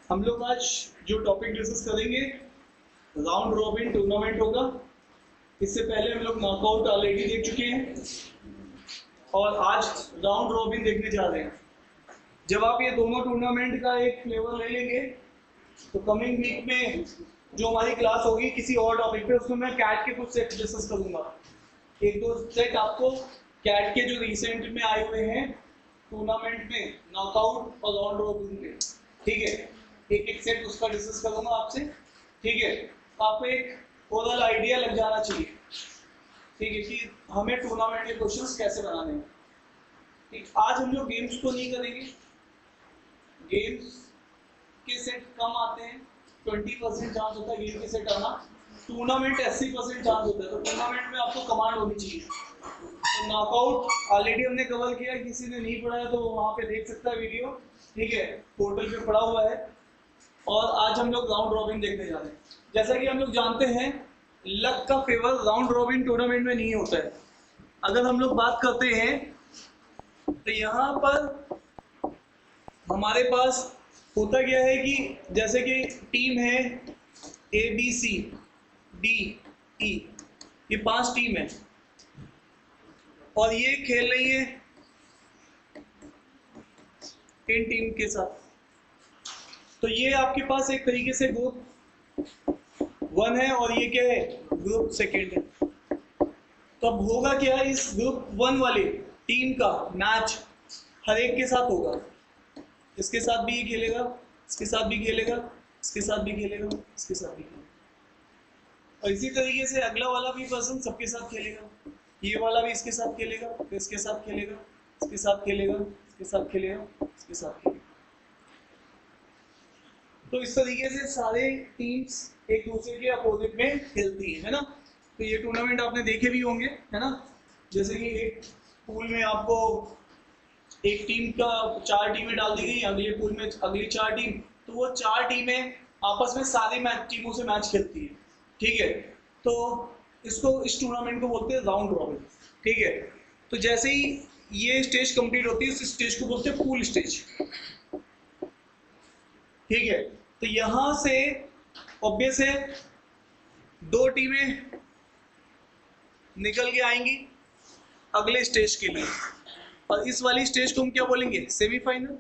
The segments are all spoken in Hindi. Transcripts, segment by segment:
हम लोग आज जो टॉपिक डिस्कस करेंगे राउंड रॉबिन टूर्नामेंट होगा। इससे पहले हम लोग नॉकआउट ऑलरेडी देख चुके हैं और आज राउंड रॉबिन देखने जा रहे हैं। जब आप ये दोनों टूर्नामेंट का एक फ्लेवर ले लेंगे तो कमिंग वीक में जो हमारी क्लास होगी किसी और टॉपिक पे, उसमें मैं कैट के कुछ सेट डिस्कस करूंगा। एक दो सेट आपको कैट के जो रिसेंट में आए हुए हैं टूर्नामेंट में नॉकआउट और राउंड रॉबिन के, ठीक है, एक एक सेट उसका डिस्कस करूंगा आपसे। ठीक है, तो आपको एक ओवरऑल आइडिया लग जाना चाहिए, ठीक है, कि हमें टूर्नामेंट के क्वेश्चंस कैसे बनाने हैं। ठीक, आज हम लोग गेम्स को नहीं करेंगे, गेम्स के सेट कम आते हैं, 20% चांस होता है गेम के सेट आना। टूर्नामेंट 80% चांस होता है, तो टूर्नामेंट में आपको कमांड होनी चाहिए। तो नॉकआउट ऑलरेडी हमने कवर किया, किसी ने नहीं पढ़ा है तो वहाँ पे देख सकता है वीडियो, ठीक है, पोर्टल पे पड़ा हुआ है। और आज हम लोग राउंड रॉबिन देखने जा रहे हैं। जैसा कि हम लोग जानते हैं लक का फेवर राउंड रॉबिन टूर्नामेंट में नहीं होता है। अगर हम लोग बात करते हैं तो यहाँ पर हमारे पास होता क्या है कि जैसे कि टीम है ABCDE, ये 5 टीम है और ये खेल रही है इन टीम के साथ। तो ये आपके पास एक तरीके से ग्रुप 1 है और ये क्या है, ग्रुप 2 है। तो अब होगा क्या, इस ग्रुप 1 वाली टीम का मैच हर एक के साथ होगा। इसके साथ भी ये खेलेगा, इसके साथ भी खेलेगा, इसके साथ भी खेलेगा, इसके साथ भी खेलेगा, और इसी तरीके से अगला वाला भी पर्सन सबके साथ खेलेगा। ये वाला भी इसके साथ खेलेगा, फिर इसके साथ खेलेगा, इसके साथ खेलेगा, इसके साथ खेलेगा, इसके साथ खेलेगा। तो इस तरीके से सारे टीम्स एक दूसरे के अपोजिट में खेलती है ना। तो ये टूर्नामेंट आपने देखे भी होंगे, है ना। जैसे कि एक पूल में आपको एक टीम का 4 टीमें डाल दी गई, अगले पूल में अगली 4 टीम, तो वो 4 टीमें आपस में सारी टीमों से मैच खेलती है। ठीक है, तो इसको, इस टूर्नामेंट को बोलते हैं राउंड रॉबिन। ठीक है, तो जैसे ही ये स्टेज कंप्लीट होती है उस स्टेज को बोलते हैं पूल स्टेज। ठीक है, तो यहां से ऑब्वियस है 2 टीमें निकल के आएंगी अगले स्टेज के लिए, और इस वाली स्टेज को हम क्या बोलेंगे, सेमीफाइनल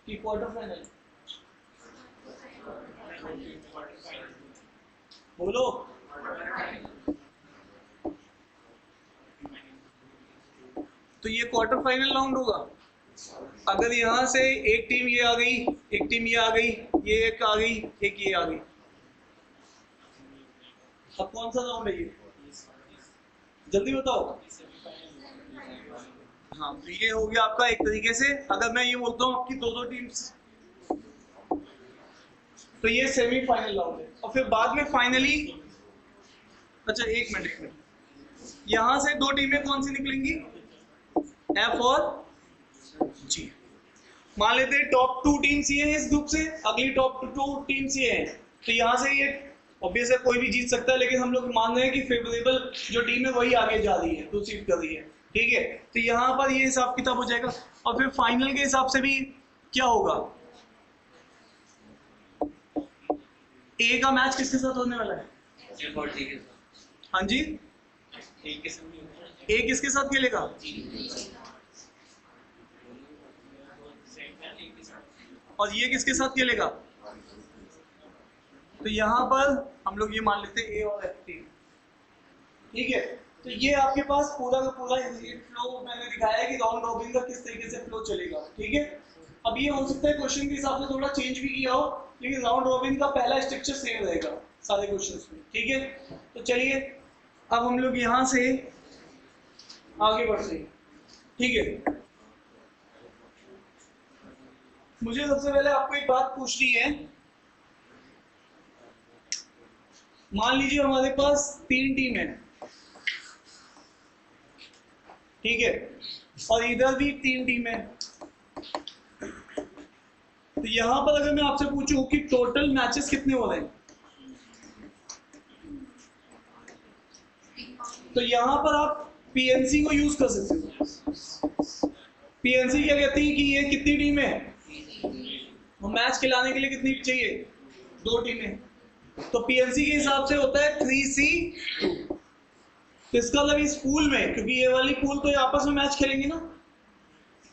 कि क्वार्टर फाइनल, बोलो। तो ये क्वार्टर फाइनल राउंड होगा। अगर यहाँ से एक टीम ये आ गई, एक टीम ये आ गई, ये एक आ गई, एक ये आ गई, अब कौन सा राउंड है ये, जल्दी बताओ। हाँ, तो ये हो गया आपका एक तरीके से, अगर मैं ये बोलता हूँ आपकी 2-2 टीम्स, तो ये सेमीफाइनल राउंड है। और फिर बाद में फाइनली, अच्छा एक मिनट, यहाँ से 2 टीमें कौन सी निकलेंगी, F और G। मान लेते हैं टॉप 2 टीम्स ये हैं इस ग्रुप से, अगली टॉप 2 टीम्स ये हैं, तो यहाँ से ये ऑब्वियस है कोई भी जीत सकता है, लेकिन हम लोग मान रहे हैं कि फेवरेबल जो टीम है वही आगे जा रही है, प्रोसीड कर रही है। ठीक है, तो यहाँ पर ये हिसाब किताब हो जाएगा। और फिर फाइनल के हिसाब से भी क्या होगा, ए का मैच किसके साथ होने वाला है, हाँ जी, ए किसके साथ खेलेगा, और ये किसके साथ खेलेगा। तो यहाँ पर हम लोग ये मान लेते हैं ए और एफ टीम। ठीक है, तो ये आपके पास पूरा का पूरा फ्लो मैंने दिखाया है कि राउंड रॉबिन का किस तरीके से फ्लो चलेगा। ठीक है, अब ये हो सकता है क्वेश्चन के हिसाब से थोड़ा चेंज भी किया हो, लेकिन राउंड रॉबिन का पहला स्ट्रक्चर सेम रहेगा सारे क्वेश्चंस में। ठीक है, तो चलिए अब हम लोग यहाँ से आगे बढ़ते हैं। ठीक है, मुझे सबसे पहले आपको एक बात पूछनी है। मान लीजिए हमारे पास 3 टीम है, ठीक है, और इधर भी 3 टीम है। तो यहां पर अगर मैं आपसे पूछूं कि टोटल मैचेस कितने हो रहे हैं, तो यहां पर आप PNC को यूज कर सकते हो। पीएनसी क्या कहती है कि ये कितनी टीम है, मैच खिलाने के लिए कितनी चाहिए, 2 टीमें। तो पीएनसी के हिसाब से होता है 3C2। तो इसका मतलब इस पूल में, क्योंकि ये वाली पूल तो ये आपस में मैच खेलेंगी ना,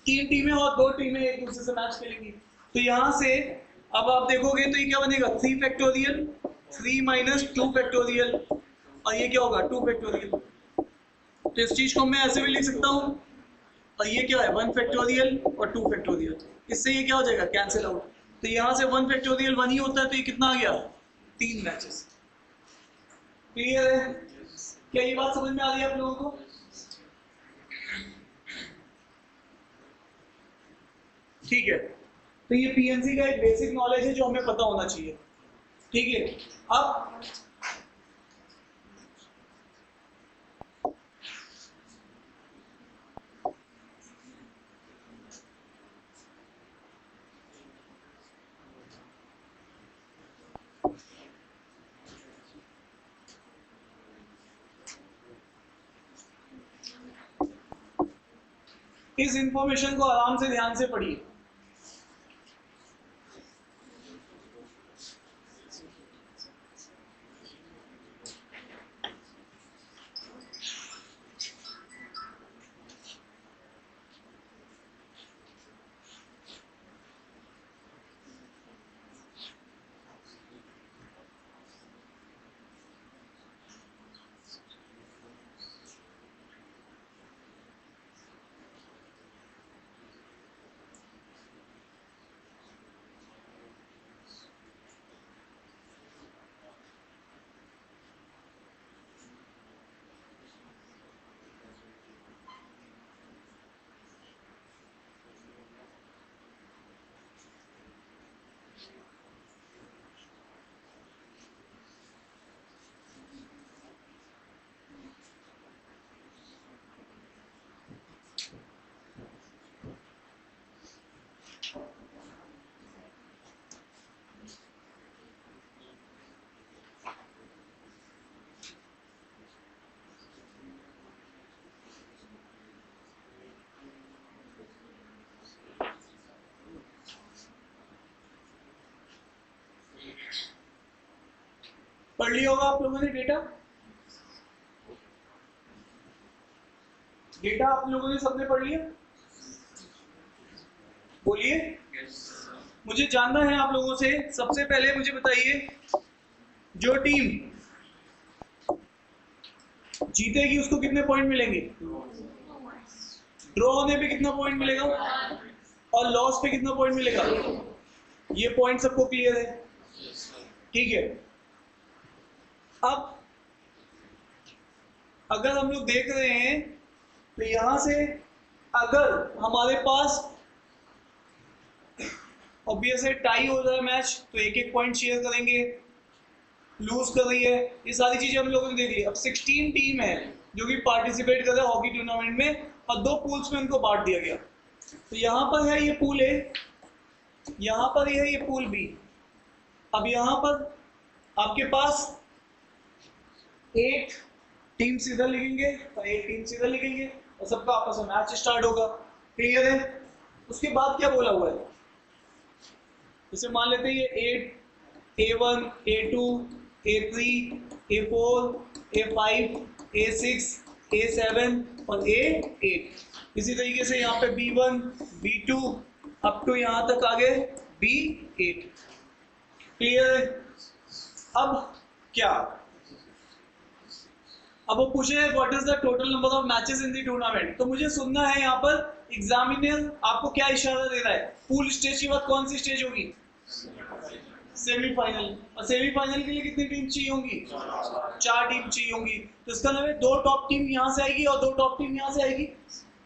3 टीमें और 2 टीमें एक दूसरे से मैच खेलेंगी। तो यहां से अब आप देखोगे तो ये क्या बनेगा, 3 फैक्टोरियल 3 माइनस 2 फैक्टोरियल, और ये क्या होगा 2 फैक्टोरियल। तो इस चीज को मैं ऐसे भी लिख सकता हूँ, और ये क्या है 1 फैक्टोरियल और 2 फैक्टोरियल। इससे ये क्या हो जाएगा, कैंसिल आउट। तो यहाँ से 1 फैक्टोरियल 1 ही होता है, तो ये कितना आ गया, 3 मैचेस। क्लियर है, क्या ये बात समझ में आ रही है आप लोगों को? ठीक है, तो ये पीएनसी का एक बेसिक नॉलेज है जो हमें पता होना चाहिए। ठीक है, अब इस इंफॉर्मेशन को आराम से ध्यान से पढ़िए। पढ़ लिया होगा आप लोगों ने डेटा, डेटा आप लोगों ने सबने पढ़ लिया? बोलिए। मुझे जानना है आप लोगों से, सबसे पहले मुझे बताइए, जो टीम जीतेगी उसको कितने पॉइंट मिलेंगे, ड्रॉ होने पे कितना पॉइंट मिलेगा, और लॉस पे कितना पॉइंट मिलेगा? ये पॉइंट सबको क्लियर है? ठीक है, अब अगर हम लोग देख रहे हैं तो यहां से अगर हमारे पास ऑब्वियस है टाई हो रहा है मैच, तो एक एक पॉइंट शेयर करेंगे, लूज कर रही है, ये सारी चीजें हम लोगों ने देख ली। अब 16 टीम है जो कि पार्टिसिपेट कर रहे हैं हॉकी टूर्नामेंट में, और 2 पूल्स में उनको बांट दिया गया। तो यहाँ पर है ये पूल ए, यहाँ पर है ये पूल बी। अब यहाँ पर आपके पास 8 टीम्स इधर लिखेंगे और 8 टीम्स इधर लिखेंगे, और सबका आपस में मैच स्टार्ट होगा। क्लियर है? उसके बाद क्या बोला हुआ है, जैसे मान लेते हैं ये 8, A1, A2, A3, A4, A5, A6, A7 और A8। इसी तरीके से यहाँ पे B1, B2 अप टू यहाँ तक आगे B8। क्लियर है? अब क्या, अब वो पूछे what is the total number of matches in the tournament. तो मुझे सुनना है यहाँ पर एग्जामिनर आपको क्या इशारा दे रहा है, पूल स्टेज के बाद कौन सी स्टेज होगी, सेमीफाइनल। और सेमीफाइनल के लिए कितनी टीम चाहिए होंगी, 4 टीम चाहिए होंगी। तो इसका मतलब है 2 टॉप टीम यहाँ से आएगी और 2 टॉप टीम यहाँ से आएगी।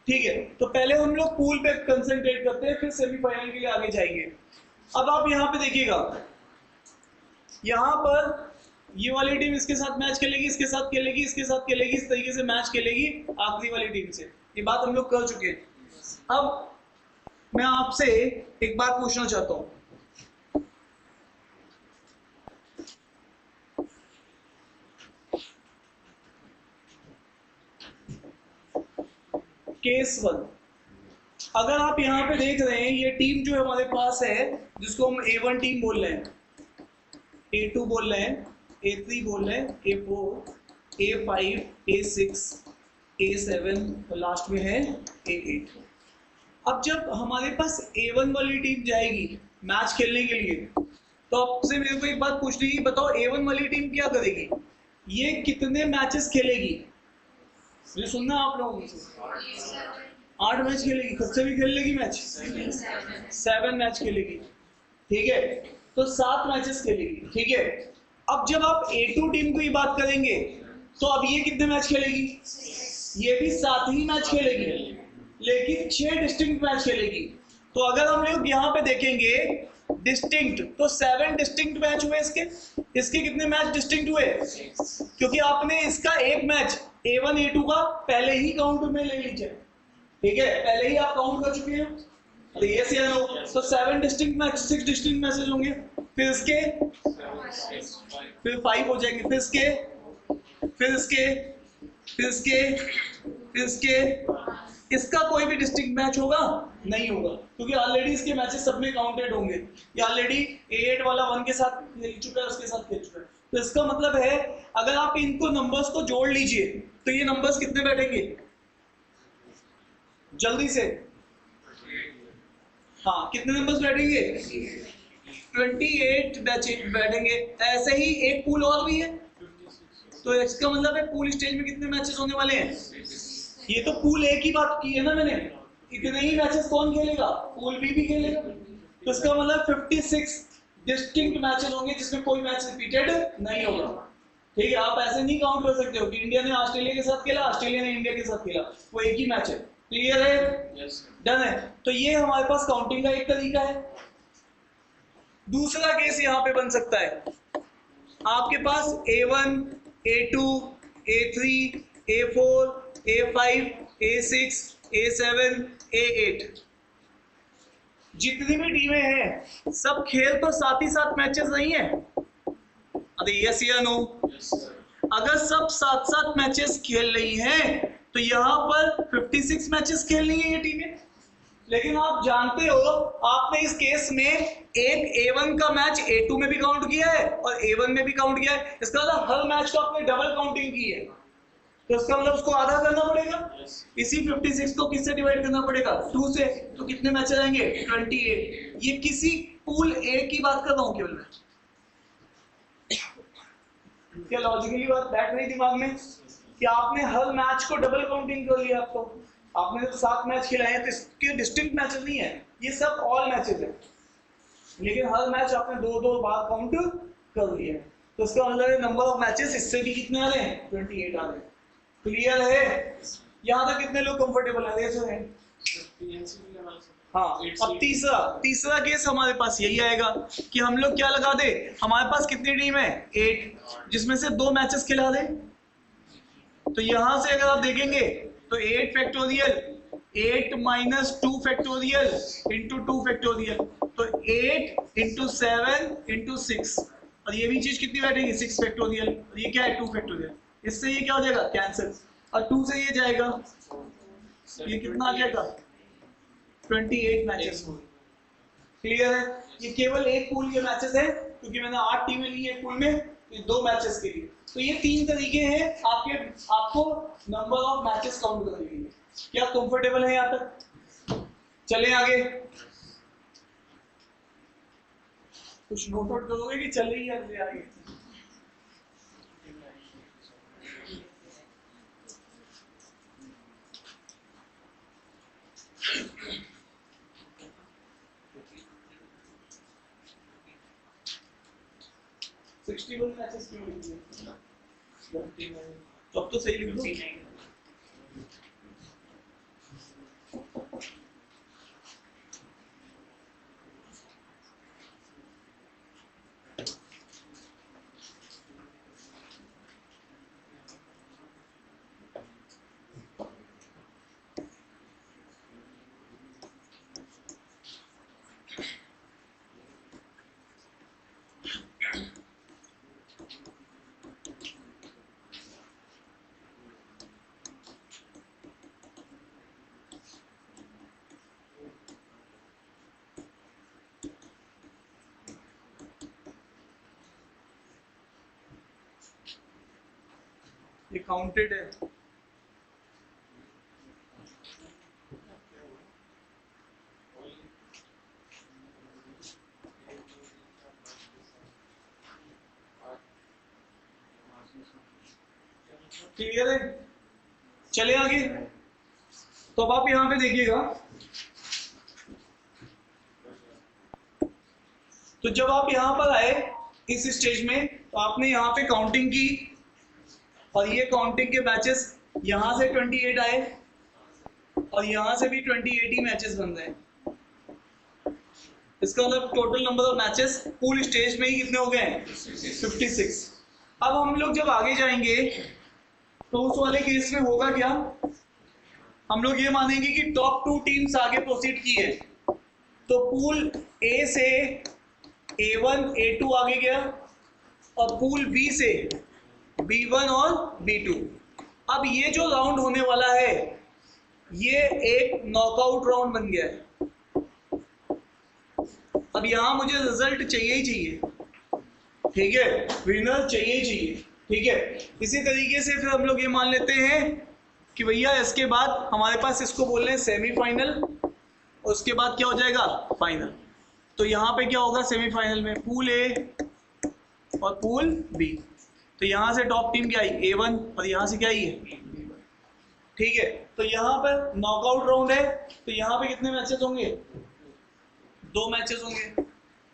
ठीक है, तो पहले हम लोग पूल पे कंसंट्रेट करते हैं, फिर सेमीफाइनल के लिए आगे जाएंगे। अब आप यहाँ पे देखिएगा, यहाँ पर ये वाली टीम इसके साथ मैच खेलेगी, इसके साथ खेलेगी, इसके साथ खेलेगी, इस तरीके से मैच खेलेगी आखिरी वाली टीम से। ये बात हम लोग कर चुके हैं। अब मैं आपसे एक बात पूछना चाहता हूं, केस 1, अगर आप यहाँ पे देख रहे हैं ये टीम जो हमारे पास है जिसको हम A1 टीम बोल रहे हैं, A2 बोल रहे हैं, A3 बोल रहे हैं, A4, A5, A6, A7 और लास्ट में है A8। अब जब हमारे पास A1 वाली टीम जाएगी मैच खेलने के लिए तो आपसे मेरे को एक बात पूछनी है, बताओ A1 वाली टीम क्या करेगी, ये कितने मैचेस खेलेगी? मुझे सुनना आप लोगों से। 8 मैच खेलेगी, खुद से भी खेल लेगी मैच, 7 मैच खेलेगी, ठीक है, तो 7 मैचेस खेलेगी, ठीक है। अब जब आप A2 टीम की बात करेंगे तो अब ये कितने मैच खेलेगी? ये भी 7 ही मैच खेलेगी, लेकिन 6 डिस्टिंक्ट मैच खेलेगी। तो अगर हम लोग यहाँ पे देखेंगे डिस्टिंक्ट, तो 7 डिस्टिंक्ट मैच हुए इसके। इसके कितने मैच डिस्टिंक्ट हुए? क्योंकि आपने इसका एक मैच A1 A2 का पहले ही काउंट में ले लीजिए, ठीक है, पहले ही आप काउंट कर चुके हैं। अरे यस या नो? तो 7 डिस्टिंक्ट मैच, 6 डिस्टिंक्ट मैचेस होंगे, फिर इसके फिर 5 हो जाएंगे, फिर इसके फिर इसके फिर इसके फिर इसके इसका कोई भी डिस्टिंक्ट मैच होगा? नहीं होगा, क्योंकि ऑलरेडी इसके मैचेस सब में काउंटेड होंगे। ये ऑलरेडी A8 वाला 1 के साथ खेल चुका है, उसके साथ खेल चुका है। तो इसका मतलब है अगर आप इनको नंबर्स को जोड़ लीजिए तो ये नंबर्स कितने बैठेंगे जल्दी से? हाँ, कितने नंबर्स बैठेंगे? 28 बैठेंगे। ऐसे ही एक पूल और भी है, तो इसका मतलब है पूल स्टेज में कितने मैचेस होने वाले हैं? ये तो पूल ए की बात की है ना मैंने, इतने ही मैचेस कौन खेलेगा? पूल बी भी खेलेगा। तो इसका मतलब 56 डिस्टिंक्ट मैचेस होंगे जिसमें कोई मैच रिपीटेड नहीं होगा, ठीक है। आप ऐसे नहीं काउंट कर सकते हो कि इंडिया ने ऑस्ट्रेलिया के साथ खेला, ऑस्ट्रेलिया ने इंडिया के साथ खेला, वो एक ही मैच है। क्लियर है? डन है। तो ये हमारे पास काउंटिंग का एक तरीका है। दूसरा केस यहाँ पे बन सकता है, आपके पास A1, A2, A3, A4, A5, A6, A7, A8 जितनी भी टीमें हैं सब खेल तो साथ ही साथ मैचेस नहीं है। अरे यस या नो? अगर सब साथ साथ मैचेस खेल रही हैं तो यहाँ पर 56 मैचेस खेलनी है ये टीमें। लेकिन आप जानते हो आपने इस केस में एक A1 का मैच A2 में भी काउंट किया है और A1 में भी काउंट किया है, इसका मतलब हर मैच को आपने डबल काउंटिंग की है, तो इसका मतलब उसको आधा करना पड़ेगा। इसी 56 को किससे डिवाइड करना पड़ेगा? 2 से। तो कितने मैच आएंगे? 28। ये किसी पूल ए की बात कर रहा हूं केवल मैं। क्या लॉजिकली बात बैठ रही दिमाग में कि आपने हर मैच को डबल काउंटिंग कर लिया? आपने जब 7 मैच खिलाए तो इसके डिस्टिंक्ट मैचेस नहीं है, ये सब ऑल मैचेस है, लेकिन हर मैच आपने 2-2 बार काउंट कर लिया है। तो इसका मतलब नंबर ऑफ मैचेस इससे भी कितने आ रहे हैं? 28 आ रहे हैं। क्लियर है? यहाँ तक कितने लोग कंफर्टेबल है? हाँ। अब तीसरा केस हमारे पास यही आएगा कि हम लोग क्या लगा दे, हमारे पास कितनी टीम है? 8, जिसमें से 2 मैचेस खिला दे। तो यहां से अगर आप देखेंगे तो 8 factorial 8 minus 2 factorial into 2 factorial, तो 8 इंटू 7 इंटू 6, और ये भी चीज कितनी बैठेगी? 6 फैक्टोरियल, और ये क्या है? 2 फैक्टोरियल। इससे ये क्या हो जाएगा? कैंसिल, और 2 से ये जाएगा, ये कितना आ जाएगा? 28 मैचेस। क्लियर है? ये केवल एक पूल के मैचेस है, क्योंकि मैंने 8 टीमें ली है पूल में, ये 2 मैचेस के लिए। तो ये 3 तरीके हैं आपको नंबर ऑफ मैचेस काउंट करने के लिए। क्या कंफर्टेबल है यहाँ तक? चलें आगे। कुछ नोट आउट करोगे कि चल रही है आगे? मैचेस क्यों लिखी है? तो अब तो सही लिख दो। ये काउंटेड है। क्लियर है? चले आगे। तो अब आप यहां पे देखिएगा, तो जब आप यहां पर आए इस स्टेज में, तो आपने यहां पे काउंटिंग की और ये काउंटिंग के मैचेस यहां से 28 आए और यहां से भी 28 ही मैचेस बन रहे हैं। इसका मतलब total number of matches pool stage में ही कितने हो गए हैं? 56। अब हम लोग जब आगे जाएंगे तो उस वाले केस में होगा क्या, हम लोग ये मानेंगे कि टॉप 2 टीम्स आगे प्रोसीड की है, तो पूल ए से A1 A2 आगे गया और पूल बी से B1 और B2। अब ये जो राउंड होने वाला है ये एक नॉकआउट राउंड बन गया है। अब यहां मुझे रिजल्ट चाहिए ही चाहिए, ठीक है, विनर चाहिए ही चाहिए, ठीक है। इसी तरीके से फिर हम लोग ये मान लेते हैं कि भैया इसके बाद हमारे पास इसको बोल रहे हैं सेमीफाइनल और उसके बाद क्या हो जाएगा? फाइनल। तो यहाँ पे क्या होगा सेमीफाइनल में? पूल ए और पूल बी। तो यहाँ से टॉप टीम क्या आई? A1 और यहाँ से क्या आई है? B1, ठीक है। तो यहाँ पर नॉकआउट राउंड है, तो यहाँ पे कितने मैचेस होंगे? 2 मैचेस होंगे।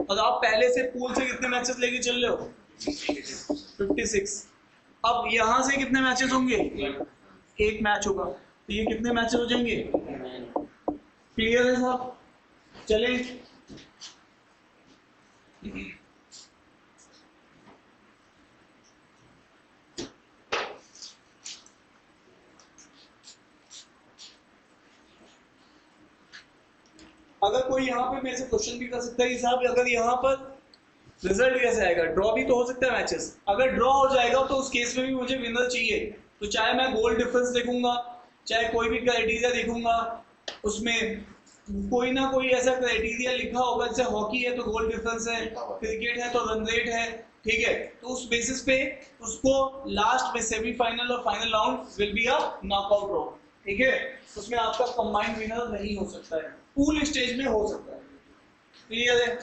और आप पहले से पूल से कितने मैचेस लेके चल रहे हो? 56। अब यहाँ से कितने मैचेस होंगे? 1 मैच होगा, तो ये कितने मैचेस हो जाएंगे? क्लियर है साहब? चले। अगर कोई यहाँ पे मेरे से क्वेश्चन भी कर सकता है कि साहब अगर यहाँ पर रिजल्ट कैसे आएगा? ड्रॉ भी तो हो सकता है मैचेस। अगर ड्रॉ हो जाएगा तो उस केस में भी मुझे विनर चाहिए, तो चाहे मैं गोल डिफरेंस देखूंगा, चाहे कोई भी क्राइटेरिया देखूंगा, उसमें कोई ना कोई ऐसा क्राइटेरिया लिखा होगा, जैसे हॉकी है तो गोल डिफरेंस है, क्रिकेट है तो रन रेट है, ठीक है। तो उस बेसिस पे उसको लास्ट में सेमीफाइनल और final round will be a knockout round, ठीक है। उसमें आपका कंबाइंड विनर नहीं हो सकता है, पूल स्टेज में हो सकता है। क्लियर है?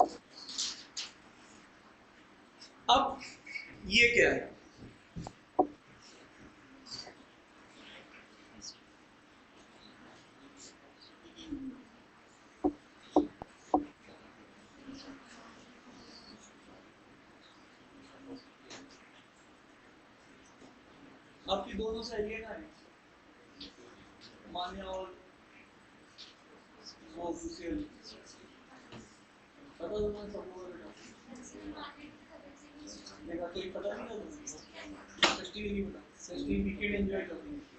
अब ये क्या है? आपकी दोनों सहेलियां ना है, मान्या और वो सुशील, पता तुम्हें सबको देखा तो पता नहीं था, सृष्टि नहीं पता, सृष्टि वीकेंड एंजॉय करती है।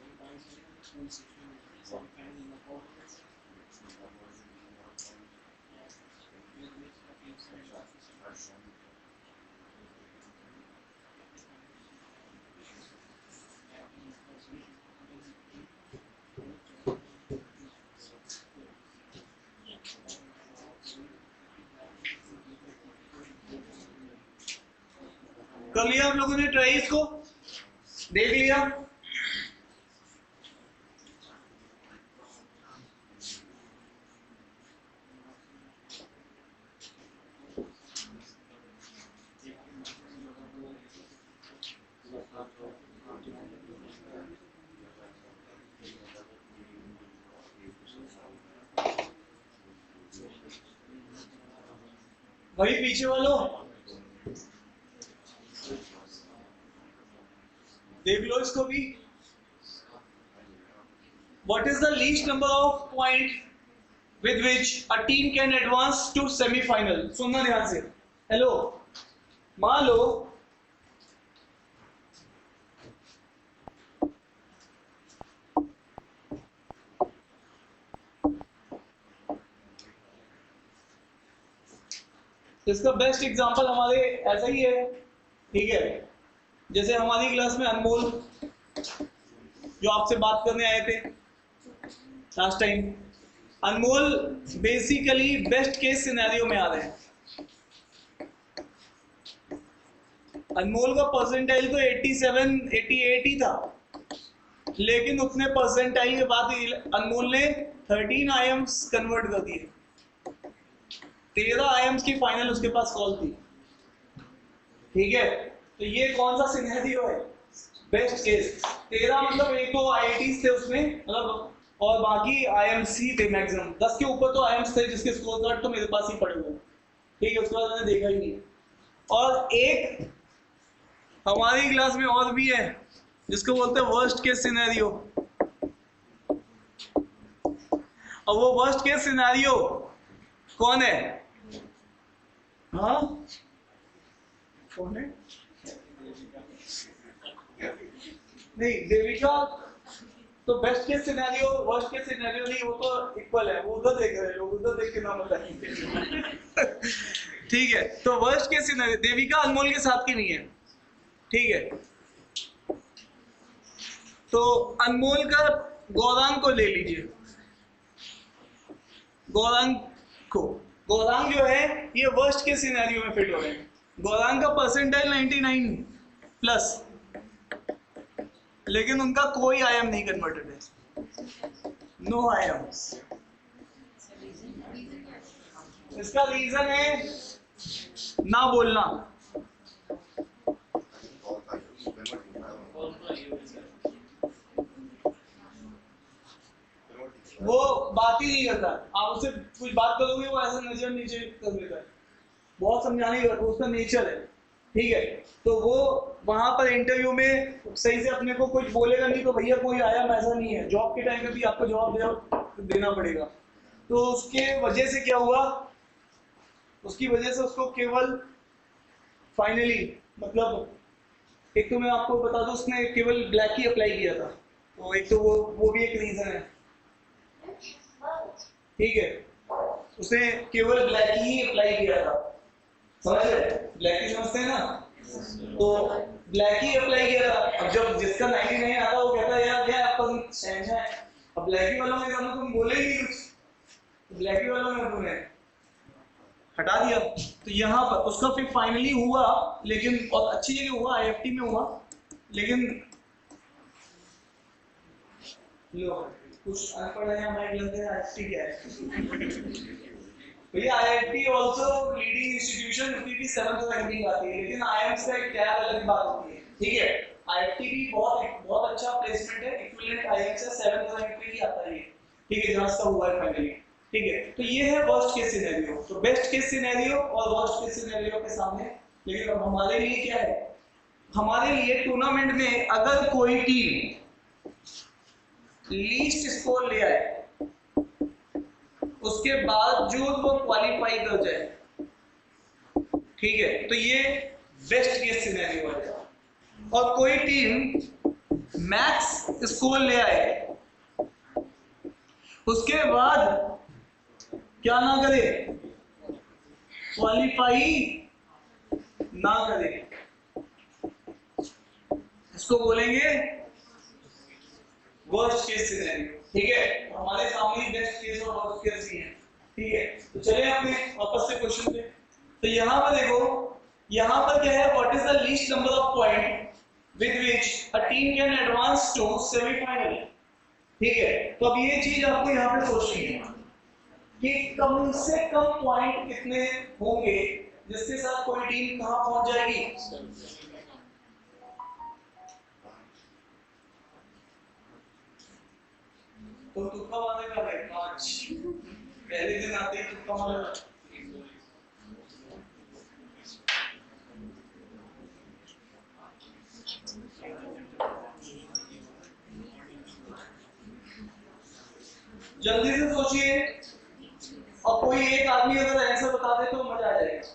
कर लिया आप लोगों ने ट्राई? इसको देख लिया? वही पीछे वालों देख लो इसको भी। What is the least number of point with which a team can advance to semi-final? सुनना ध्यान से। हेलो, मान लो इसका बेस्ट एग्जांपल हमारे ऐसा ही है, ठीक है। जैसे हमारी क्लास में अनमोल जो आपसे बात करने आए थे लास्ट टाइम, अनमोल बेसिकली बेस्ट केस सिनेरियो में आ रहे हैं। अनमोल का परसेंटाइल तो 87 88 ही था, लेकिन उतने परसेंटाइल के बाद अनमोल ने 13 आयम्स कन्वर्ट कर दिए। 13 आयम्स की फाइनल उसके पास कॉल थी। ठीक है, तो ये कौन सा सिनेरियो है? Best case. 13 मतलब एक तो आईआईटीज थे उसमें, मतलब, और बाकी आईएमसी थे मैक्सिमम। 10 के ऊपर तो आईएम्स थे जिसके स्कोर कार्ड तो मेरे पास ही पड़े हुए। ठीक है, उसके बाद मैंने देखा ही नहीं। और एक हमारी क्लास में और भी है जिसको बोलते हैं वर्स्ट केस सिनेरियो। और वो वर्स्ट केस सिनेरियो कौन है? हाँ, कौन है? नहीं, देविका तो best case scenario, worst case scenario नहीं, वो तो इक्वल है। वो उधर देख रहे हैं लोग, उधर देख के नाम बताएंगे। ठीक है, तो वर्स्ट केस सिनेरियो देविका अनमोल के साथ की नहीं है। ठीक है, तो अनमोल का गौरांग को ले लीजिए। गौरांग को, गौरांग जो है ये वर्स्ट के सिनेरियो में फिट हो गए। गौरांग का परसेंटाइल 99 प्लस, लेकिन उनका कोई आयम नहीं कन्वर्टेड है, नो आयम्स। इसका रीजन है ना बोलना। वो बात ही नहीं करता, आप उससे कुछ बात करोगे वो ऐसा नजर नीचे कर देता है, बहुत समझाने की वो उसका नेचर है। ठीक है, तो वो वहां पर इंटरव्यू में सही से अपने को कुछ बोलेगा नहीं तो भैया कोई आया ऐसा नहीं है, जॉब के टाइम पे भी आपको जवाब देना पड़ेगा। तो उसके वजह से क्या हुआ, उसकी वजह से उसको केवल फाइनली, मतलब एक तो मैं आपको बता दूं उसने केवल ब्लैक ही अप्लाई किया था, तो एक तो वो भी एक रीजन है। ठीक है, उसने केवल ब्लैक ही अप्लाई किया था, समझ रहे? ब्लैक ही समझते हैं ना, तो ब्लैक ही अप्लाई किया था। अब जब जिसका 99 आता वो कहता है यार क्या आपका सेंस है, अब ब्लैक ही वालों के सामने तुम बोलेंगे कुछ, ब्लैक ही वालों ने तुम्हें हटा दिया। तो यहाँ पर उसका फिर फाइनली हुआ, लेकिन और अच्छी जगह हुआ, आईएफटी में हुआ, लेकिन लो कुछ अनपढ़ है हमारे लगते हैं आईएफटी क्या है। भैया आईआईटी आल्सो लीडिंग इंस्टीट्यूशन, उसकी भी 7th रैंकिंग आती है, लेकिन आईएम्स का एक क्या अलग बात होती है। ठीक है, आईआईटी भी बहुत बहुत अच्छा प्लेसमेंट है, इक्विवेलेंट आईएम्स से 7th रैंक पे ही आता है। ठीक है, जहां से हुआ है फाइनली। ठीक है, तो ये है वर्स्ट केस सिनेरियो। तो बेस्ट केस सिनेरियो और वर्स्ट केस सिनेरियो के सामने, लेकिन अब हमारे लिए क्या है? हमारे लिए टूर्नामेंट में अगर कोई टीम लीस्ट स्कोर ले आए उसके बावजूद वो क्वालिफाई कर जाए, ठीक है, तो ये बेस्ट केस सिनेरियो है। और कोई टीम मैक्स स्कोर ले आए उसके बाद क्या ना करे, क्वालिफाई ना करे, इसको बोलेंगे वर्स्ट केस सिनेरियो। ठीक है, हमारे सामने बेस्ट केस और वर्स्ट केस ही है। ठीक है, तो चलिए अपने वापस से क्वेश्चन पे। तो यहां पर देखो, यहां पर क्या है, what is the least number of point with which a team can advance to semifinal. ठीक है, तो अब ये चीज आपको यहां पे सोचनी है कि कम से कम पॉइंट कितने होंगे जिसके साथ कोई टीम कहां पहुंच जाएगी। तो तुक्का मारने का है 5, पहले दिन आते ही तुक्का मारना। जल्दी से सोचिए, और कोई एक आदमी अगर ऐसा बता दे तो मजा आ जाएगा।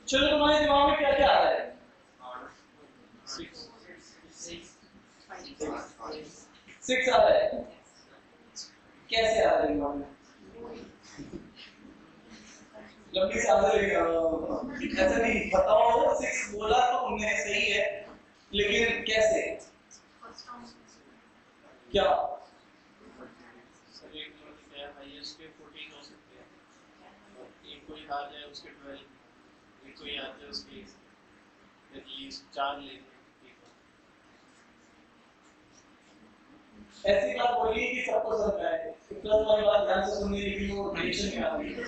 चलो तुम्हारे दिमाग में क्या क्या आ रहा है? 6 आ रहा है, कैसे आ रहा है दिमाग में? लंबी से आंसर ऐसा नहीं बताओ। 6 बोला तो तुमने सही है, लेकिन कैसे क्या? सर एक नंबर क्या है हाईएस्ट के 14 हो सकते हैं, एक कोई हार जाए उसके 12, एक कोई हार जाए उसके एटलीस्ट 4 लेंगे। ऐसी बात बोली कि सबको समझ आए, प्लस वाली बात ध्यान से सुननी, लेकिन वो डिक्शन में आ रही है।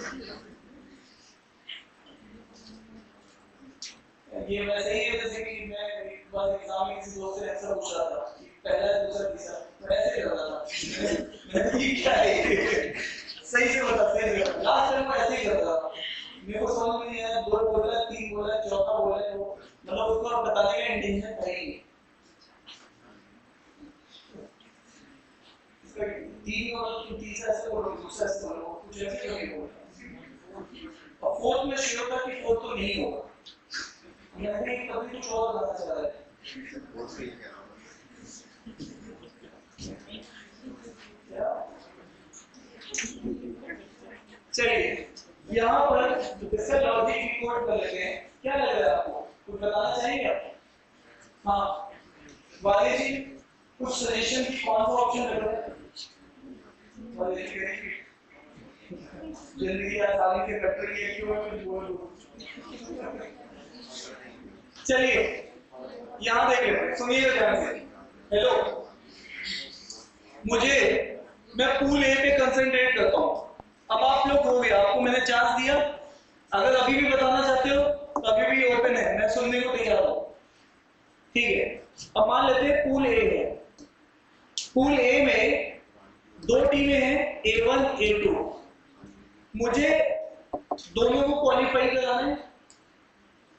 ये वैसे ही है जैसे कि मैं एक बार एग्जाम में किसी दोस्त से आंसर पूछ रहा था कि पहला दूसरा तीसरा, मैं ऐसे कर रहा था। मैं ये क्या है, सही से बता, सही से लास्ट टाइम मैं ऐसे ही कर रहा था। मेरे को समझ नहीं आया, 2 बोला 3 बोला चौथा बोला, तो मतलब उसको बताने का इंटेंशन था ही नहीं। 3 और तीसरा ऐसे बोलो, दूसरा ऐसे बोलो, कुछ ऐसे क्यों नहीं बोलता। और फोर्थ में श्योर था कि फोर्थ तो नहीं होगा, मैंने कभी कुछ और बताना चाह रहा है। चलिए यहाँ पर इसका लॉजिक रिकॉर्ड कर लेते हैं। क्या लग रहा है आपको, कुछ बताना चाहेंगे आप? हाँ वाले जी, कुछ सजेशन की कौन सा ऑप्शन लग रहा है? वाले जी जिंदगी आसानी से कट रही है, क्यों कुछ बोलो। चलिए यहाँ देख लेते हैं, सुनिएगा ध्यान से। हेलो, मुझे मैं पूल ए पे कंसंट्रेट करता हूँ। अब आप लोग हो गया, आपको मैंने चांस दिया, अगर अभी भी बताना चाहते हो तो अभी भी ओपन है, मैं सुनने को तैयार हूँ। ठीक है, अब मान लेते हैं पूल ए है। पूल ए में 2 टीमें हैं, A1 A2। मुझे दोनों को क्वालिफाई कराना है,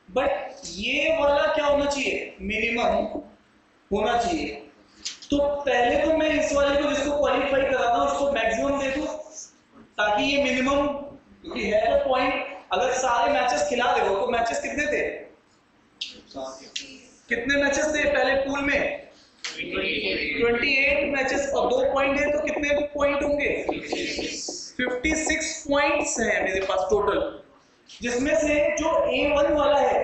बट ये वाला क्या होना चाहिए, मिनिमम होना चाहिए। तो पहले तो मैं इस वाले को जिसको क्वालिफाई कराना है उसको मैक्सिमम दे दूं, ताकि ये मिनिमम, क्योंकि है तो पॉइंट, अगर सारे मैचेस खिला दे तो मैचेस कितने थे, कितने मैचेस थे पहले पूल में? 28 मैचेस, और 2 पॉइंट है तो कितने पॉइंट होंगे? 56 पॉइंट्स हैं मेरे पास टोटल, जिसमें से जो A1 वाला है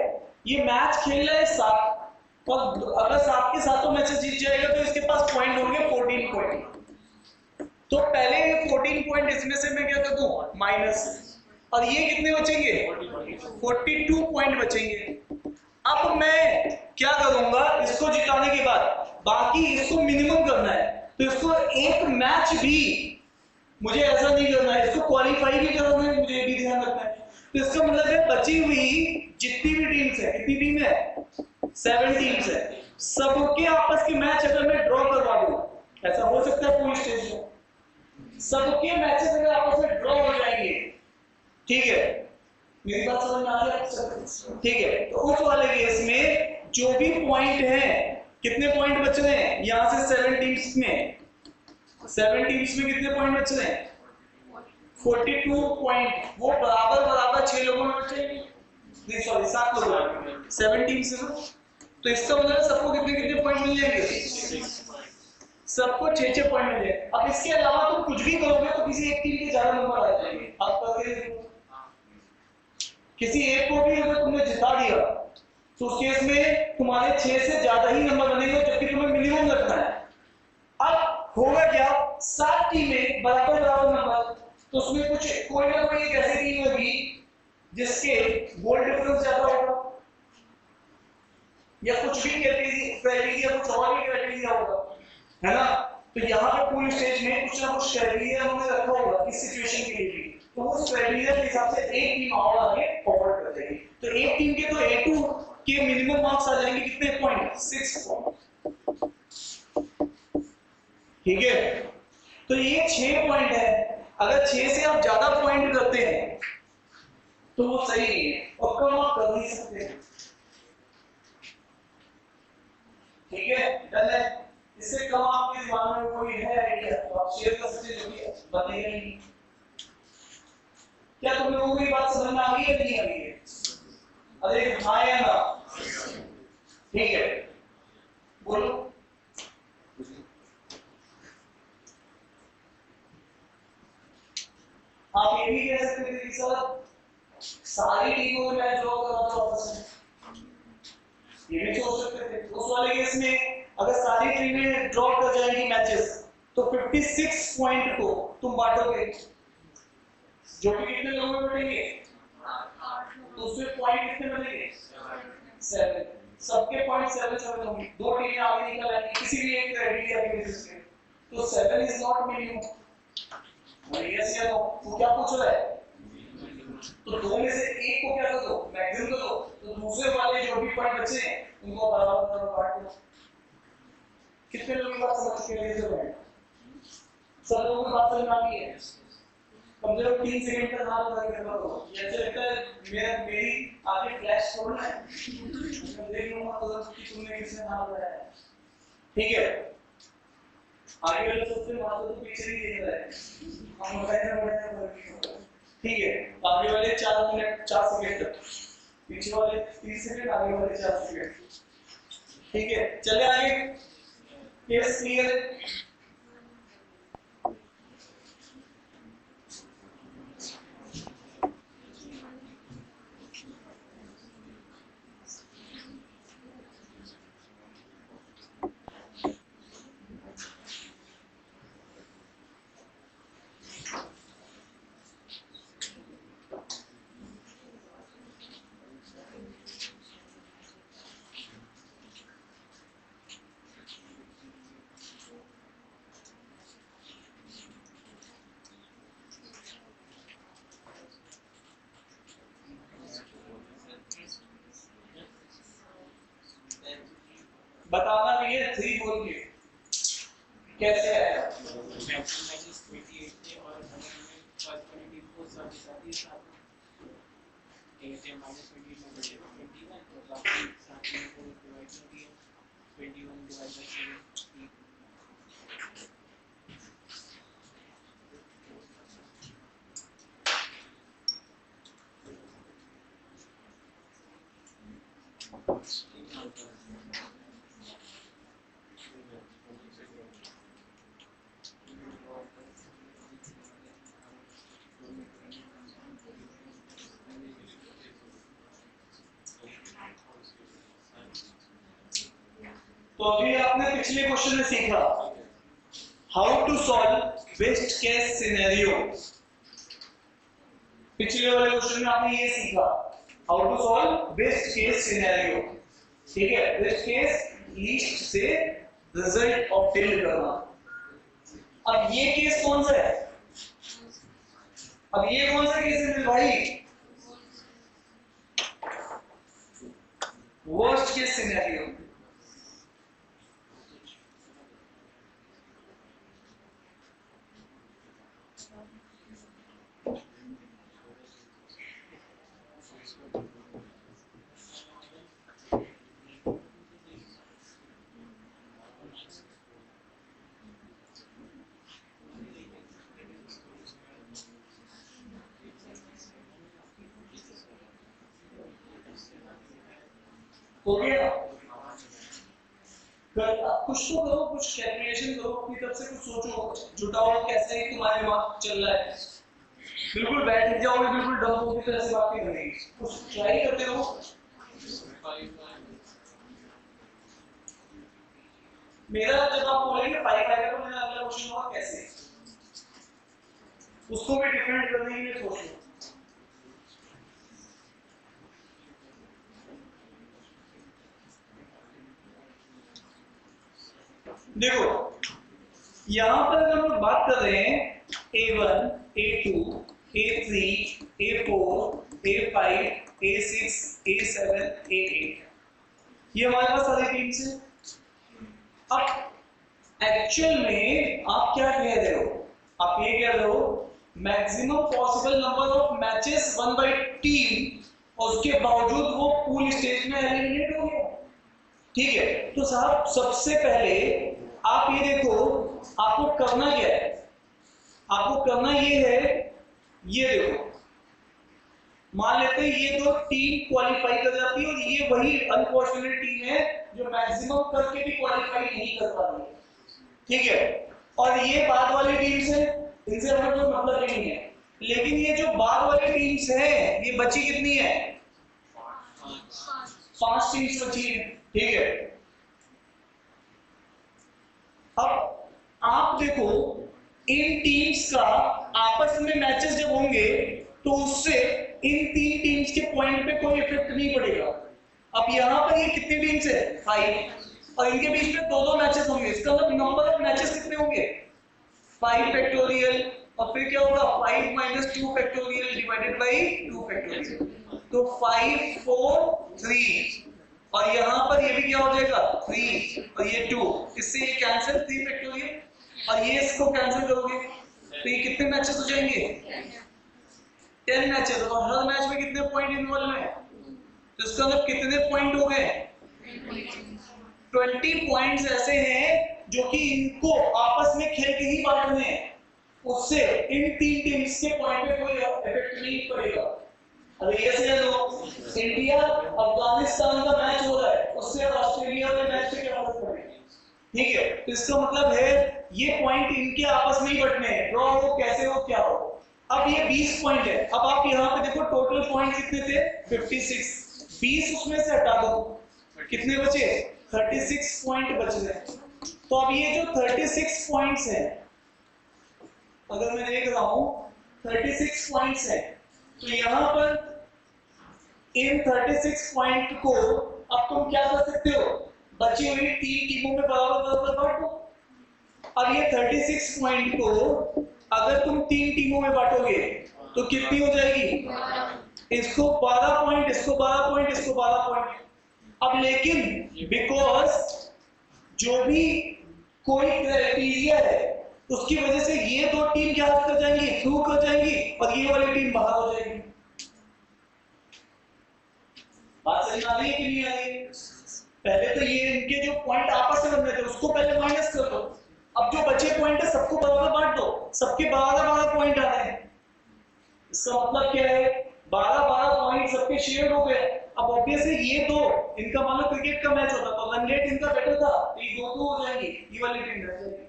ये मैच खेल रहा है 7, और अगर 7 के 7 मैचेस जीत जाएगा तो इसके पास पॉइंट होंगे 14 पॉइंट। तो पहले 14 पॉइंट इसमें से मैं क्या कर दूं, माइनस, और ये कितने बचेंगे? 42 पॉइंट बचेंगे। अब मैं क्या करूंगा, इसको जिताने के बाद बाकी इसको मिनिमम करना है, तो इसको एक मैच भी मुझे ऐसा नहीं करना है, इसको क्वालिफाई भी करना है, मुझे भी ध्यान रखना है। तो इसका मतलब है बची हुई जितनी भी टीम्स है, कितनी टीम है? 7 टीम्स है, सबके आपस के मैच अगर मैं ड्रॉ करवा दूं, ऐसा हो सकता है पूरी स्टेज में सबके मैचेस अगर आपस में ड्रॉ हो जाएंगे, ठीक है, मेरी बात समझ में आ रही है? ठीक है, तो उस वाले केस में जो भी पॉइंट है, कितने पॉइंट बच रहे हैं यहां से 7 टीम्स में, 7 टीम्स में कितने पॉइंट बच रहे हैं? 42 पॉइंट, वो बराबर बराबर 6 लोगों में बचेंगे, नहीं सॉरी 7 लोगों में, 7 टीम्स है ना, तो इसका मतलब सबको कितने कितने पॉइंट मिल जाएंगे? सबको 6-6 पॉइंट मिल जाएंगे। अब इसके अलावा तुम कुछ भी करोगे तो किसी एक टीम के ज्यादा नंबर आ जाएंगे, आप करके किसी एक को भी अगर तुमने जिता दिया तो उस केस में तुम्हारे 6 से ज्यादा ही नंबर बनेंगे, जबकि तुम्हें मिनिमम रखना है। अब होगा क्या, 7 टीमें बराबर बराबर नंबर, तो उसमें कुछ कोई ना कोई एक ऐसी टीम होगी जिसके गोल डिफरेंस ज्यादा होगा, या कुछ भी क्राइटेरिया कुछ और ही क्राइटेरिया होगा, है ना। तो यहाँ पे पूरी स्टेज में कुछ ना कुछ क्राइटेरिया उन्होंने रखा होगा इस सिचुएशन के लिए भी, तो उस क्राइटेरिया के हिसाब से एक टीम और आगे फॉरवर्ड कर देगी। तो एक टीम के तो A2 के मिनिमम मार्क्स आ जाएंगे कितने पॉइंट? 6 पॉइंट, ठीक है। तो ये 6 पॉइंट है, अगर 6 से आप ज्यादा पॉइंट करते हैं तो वो सही नहीं है, और कम आप कर नहीं सकते, ठीक है, डन है। इससे कम आपके दिमाग में कोई है आइडिया तो आप शेयर कर सकते हो, जो बनेगा ही नहीं। क्या तुम लोगों को ये बात समझ में आ गई है नहीं आ गई है? अरे हाँ या ना? ठीक है, बोलो। आप ये भी कह सकते थे कि सर सारी टीमों में मैच ड्रॉ करा दो आपस में, ये भी सोच सकते थे। उस वाले केस में अगर सारी टीमें ड्रॉ कर जाएंगी मैचेस तो 56 पॉइंट को तुम बांटोगे, जो कि कितने लोगों में बटेंगे, तो उसमें पॉइंट कितने बनेंगे, 7। सबके पॉइंट 7 होंगे, दो टीमें आगे निकल आएंगी किसी भी एक क्राइटेरिया के बेसिस पे, तो 7 इज नॉट मिनिमम। यस या नो, वो क्या पूछ रहा है, तो दो में से एक को क्या कर दो, मैक्सिमम कर दो, तो दूसरे वाले जो भी पॉइंट बचे हैं उनको बराबर बांट दो। कितने लोगों की बात समझ चुके हैं, सब लोगों की बात समझ में आ गई है। कम से कम 3 सेकंड का हाथ लगा के रखो, ये ऐसे लगता है मेरी आगे फ्लैश छोड़ना है, मैं देख लूंगा तो कि तुमने किसने हाथ लगाया है। ठीक है, आगे वाले सबसे वहां तो पीछे ही देख रहा है, हम बताएंगे। ठीक है, आगे वाले 4 मिनट 4 सेकंड तक, पीछे वाले 30 सेकंड, आगे वाले 4 सेकंड। ठीक है, चले आगे। केस क्लियर है? बताना भी है 3 बोल के कैसे आया। मैचेस 28 थे और अगर हमें फर्स्ट वाली टीम को साथ ही साथ थे -28 में बचे 21, तो बाकी साथ में को डिवाइड कर दिया 21 डिवाइड बाय 7। तो अभी आपने पिछले क्वेश्चन में सीखा how to solve best case scenario. पिछले वाले क्वेश्चन में आपने ये सीखा how to solve best case scenario. ठीक है, बेस्ट केस लीस्ट से रिजल्ट ऑब्टेन करना। अब ये केस कौन सा है, अब ये कौन सा केस है भाई, वर्स्ट केस सिनेरियो। हो गया, कुछ तो करो, कुछ कैलकुलेशन करो, अपनी तरफ से कुछ सोचो, जुटाओ कैसे ही तुम्हारे दिमाग चल रहा है। बिल्कुल बैठ जाओगे, बिल्कुल डम की तरह से बातें करेंगे, कुछ ट्राई करते रहो। मेरा जब आप बोलेंगे 5 आएगा तो मेरा अगला क्वेश्चन होगा कैसे, उसको भी डिफरेंट करने के लिए सोच लो। देखो यहां पर अगर हम लोग बात कर रहे हैं A1, A2, A3, A4, A5, A6, A7, A8, ये हमारे पास सारी टीम्स हैं। अब एक्चुअल में आप क्या कह रहे हो, आप ये कह रहे हो maximum possible number of matches one by team और उसके बावजूद वो पूल स्टेज में एलिमिनेट हो गया। ठीक है, तो साहब सबसे पहले आप ये देखो आपको करना क्या है, आपको करना ये है, ये देखो मान लेते हैं ये तो टीम क्वालिफाई कर जाती है और ये वही अनफॉर्चुनेट टीम है जो मैक्सिमम करके भी क्वालिफाई नहीं कर पा रही है। ठीक है, और ये बाद वाली टीम से इनसे हमें कोई मतलब ही नहीं है, लेकिन ये जो बाद वाली टीम्स है ये बची कितनी है? 5 टीम्स बची है, ठीक है। अब आप देखो इन टीम्स का आपस में मैचेस जब होंगे तो उससे इन 3 टीम्स के पॉइंट पे कोई इफेक्ट नहीं पड़ेगा। अब यहाँ पर ये कितनी टीम्स है? 5, और इनके बीच में 2-2 मैचेस होंगे। इसका मतलब नंबर ऑफ मैचेस कितने होंगे? 5 फैक्टोरियल, और फिर क्या होगा? 5 - 2 फैक्टोरियल डिवाइडेड बाई 2 फैक्टोरियल, तो 5 4 3, और यहाँ पर ये भी क्या हो जाएगा? 3 और ये 2, इससे ये कैंसिल 3 फैक्टोरियल, और ये इसको कैंसिल करोगे तो ये कितने मैचेस हो जाएंगे? 10 मैचेस, और हर मैच में कितने पॉइंट इन्वॉल्व हैं? तो इसका मतलब कितने पॉइंट हो गए? 20 पॉइंट्स ऐसे हैं जो कि इनको आपस में खेल के ही बांटने हैं, उससे इन 3 टीम्स के पॉइंट पे कोई इफेक्ट नहीं पड़ेगा। अरे ये से लो, इंडिया अफगानिस्तान का मैच हो रहा है, उससे ऑस्ट्रेलिया के मैच से क्या फर्क पड़ेगा? ठीक है, तो इसका मतलब है ये पॉइंट इनके आपस में ही बटने हैं, ड्रॉ हो कैसे हो क्या हो। अब ये 20 पॉइंट है। अब आप यहाँ पे देखो टोटल पॉइंट कितने थे? 56, 20 उसमें से हटा दो, कितने बचे? 36 पॉइंट बच गए। तो अब ये जो 36 पॉइंट्स हैं, अगर मैं देख रहा हूं 36 पॉइंट्स हैं, तो यहाँ पर इन 36 पॉइंट को अब तुम क्या कर सकते हो? बची हुई 3 टीमों में बराबर बराबर बांटो। अब ये 36 पॉइंट को अगर तुम 3 टीमों में बांटोगे तो कितनी हो जाएगी? इसको 12 पॉइंट, इसको 12 पॉइंट, इसको 12 पॉइंट। अब लेकिन बिकॉज जो भी कोई क्राइटेरिया है उसकी वजह से ये 2 टीम क्या कर जाएंगी? थ्रू कर जाएंगी, और ये वाली टीम बाहर हो जाएगी। बात समझ आ रही है कि नहीं आ रही है? पहले तो ये इनके जो पॉइंट आपस में बन रहे थे उसको पहले माइनस कर दो, अब जो बचे पॉइंट है सबको बराबर बांट दो, सबके 12-12 पॉइंट आ रहे हैं। इसका मतलब क्या है? 12-12 पॉइंट सबके शेयर हो गए। अब ऑब्वियसली ये दो, इनका मान लो क्रिकेट का मैच होता तो रन रेट इनका बेटर था, तो ये 2-2 हो जाएंगे, ये वाली टीम रह जाएगी।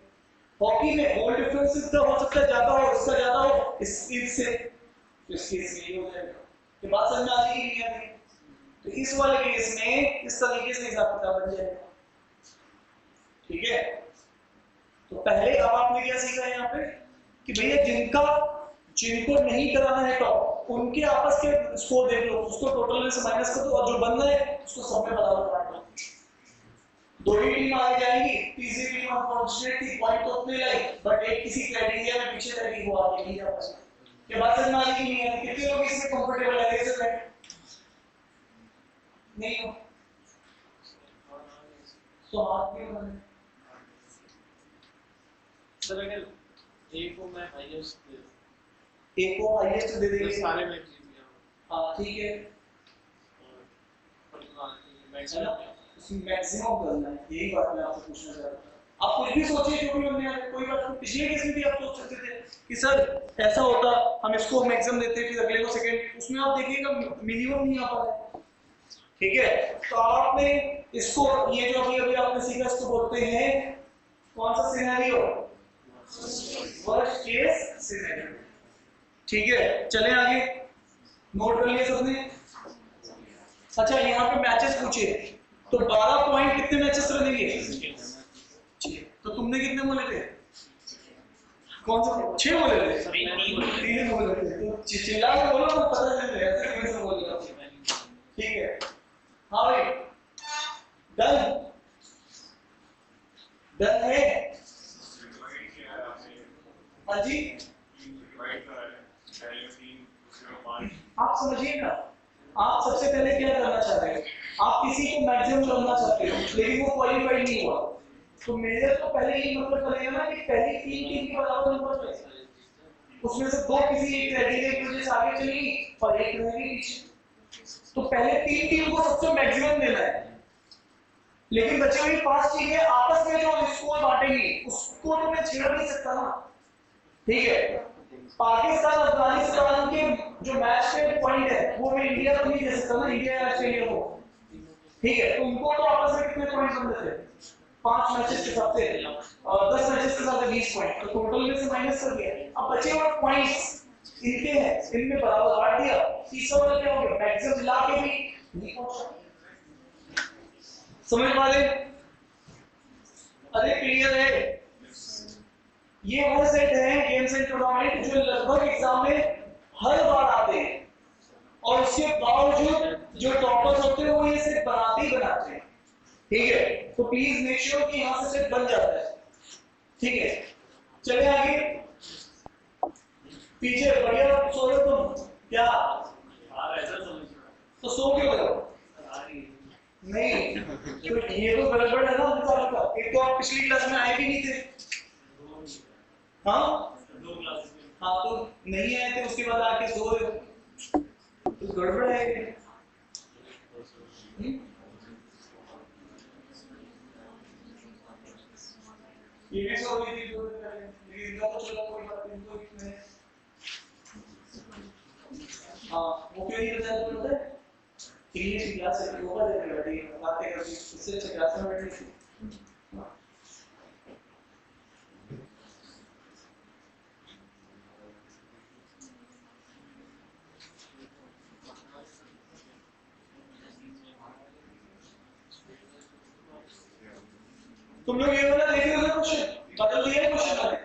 हॉकी में गोल डिफरेंस इसका हो सकता है ज्यादा हो, इसका ज्यादा हो, इससे इस केस में ये हो जाएगा। ये बात समझ में आ रही है कि नहीं आ रही? तो इस वाले केस में इस तरीके से हिसाब किताब बन जाएगा, ठीक है। तो पहले अब आपने क्या सीखा है यहाँ पे कि भैया जिनको नहीं कराना है टॉप, उनके आपस के स्कोर देख लो, उसको टोटल में से माइनस कर दो, और जो बन रहा है उसको सब में बराबर बांट दो। 2 ही टीम आगे जाएंगी, तीसरी टीम अनफॉर्चुनेटली पॉइंट तो अपने लाई, बट एक किसी क्राइटेरिया में पीछे रहेगी, वो आगे नहीं जा पाएगी। ये बात समझ में आ रही नहीं है? कितने लोग इसमें कंफर्टेबल है? ऐसे बैठ नहीं हो तो हाथ क्यों बंद है? सर अगर ए को मैं हाईएस्ट दे, ए को हाईएस्ट दे देंगे सारे मैच जीत गया। हां ठीक है, मैक्सिमम करना है, यही बात मैं आपसे पूछना चाह रहा था। आप कुछ भी सोचिए, जो भी हमने कोई बात नहीं, पिछले केस में भी आप सोच सकते थे कि सर ऐसा होता, हम इसको मैक्सिमम देते फिर अगले को सेकंड, उसमें आप देखिएगा मिनिमम नहीं आ पा रहा है, ठीक है। तो आपने इसको, ये जो अभी आपने सीखा, इसको बोलते हैं कौन सा सिनेरियो? वर्स्ट केस सिनेरियो, ठीक है। चलें आगे, नोट कर लिया सबने? अच्छा यहाँ पे मैचेस पूछे, तो 12 पॉइंट कितने मैचेस बनेंगे? तो तुमने कितने बोले थे? कौन सा? 6 बोले थे? 3 बोले थे। तो चिल्ला के बोलो ना, पता चल जाए ऐसे कैसे बोल रहे हो, ठीक है। हाँ भाई, डन है? हाँ जी, आप समझिए ना, आप सबसे पहले क्या करना चाहते हैं? आप किसी को मैक्सिमम करना चाहते हो, लेकिन वो क्वालिफाइड नहीं हुआ, तो मेरे तो पहले ही मतलब करेगा ना कि पहली 3 टीम के बराबर नंबर है, उसमें से 2 किसी एक क्राइटेरिया की वजह से आगे चलेगी और एक रहेगी पीछे। तो पहले 3 टीम को सबसे मैक्सिमम देना है, लेकिन बचे हुई 5 टीमें आपस में जो स्कोर बांटेंगी उसको तो मैं छेड़ नहीं सकता ना, ठीक है। पाकिस्तान अफगानिस्तान के जो मैच के पॉइंट है वो मैं इंडिया को नहीं दे सकता ना, इंडिया या ऑस्ट्रेलिया को, ठीक है। तो उनको तो आपस में कितने पॉइंट बनते थे? 5 मैचेस के हिसाब से 10 मैचेस के हिसाब से 20 पॉइंट, तो टोटल में से माइनस कर दिया। अब बचे हुए पॉइंट्स इनके हैं, इनमें बराबर बांट दिया, तीसरा वाला क्या हो गया, मैक्सिमम मिला के भी नहीं पहुंचा। समझ पा रहे? अरे क्लियर है? ये वो सेट है गेम्स एंड टूर्नामेंट जो लगभग एग्जाम में हर बार आते हैं, और उसके बावजूद जो टॉपर्स होते हैं वो ये सेट बनाते ही बनाते हैं। ठीक है, तो प्लीज मेक श्योर कि यहां से सेट बन जाता है। ठीक है, चले आगे। पीछे बढ़िया सो रहे हो तुम क्या? तो सो क्यों रहे हो? नहीं, तो ये तो गड़बड़ है ना आपका। एक तो आप पिछली क्लास में आए भी नहीं थे। हाँ, हाँ तो नहीं आए थे, उसके बाद आके सो रहे हो, तो गड़बड़ है। ये भी सो रही थी, लेकिन इनका तो चलो कोई बात नहीं, इनको इसमें हाँ वो क्यों नहीं बताया तुमने? पता है इंग्लिश की क्लास है, योगा देने बैठी है, बातें करती, इससे अच्छे क्लास में बैठी थी। तुम लोग ये वाला देख रहे हो ना क्वेश्चन, बदल दिया क्वेश्चन वाले।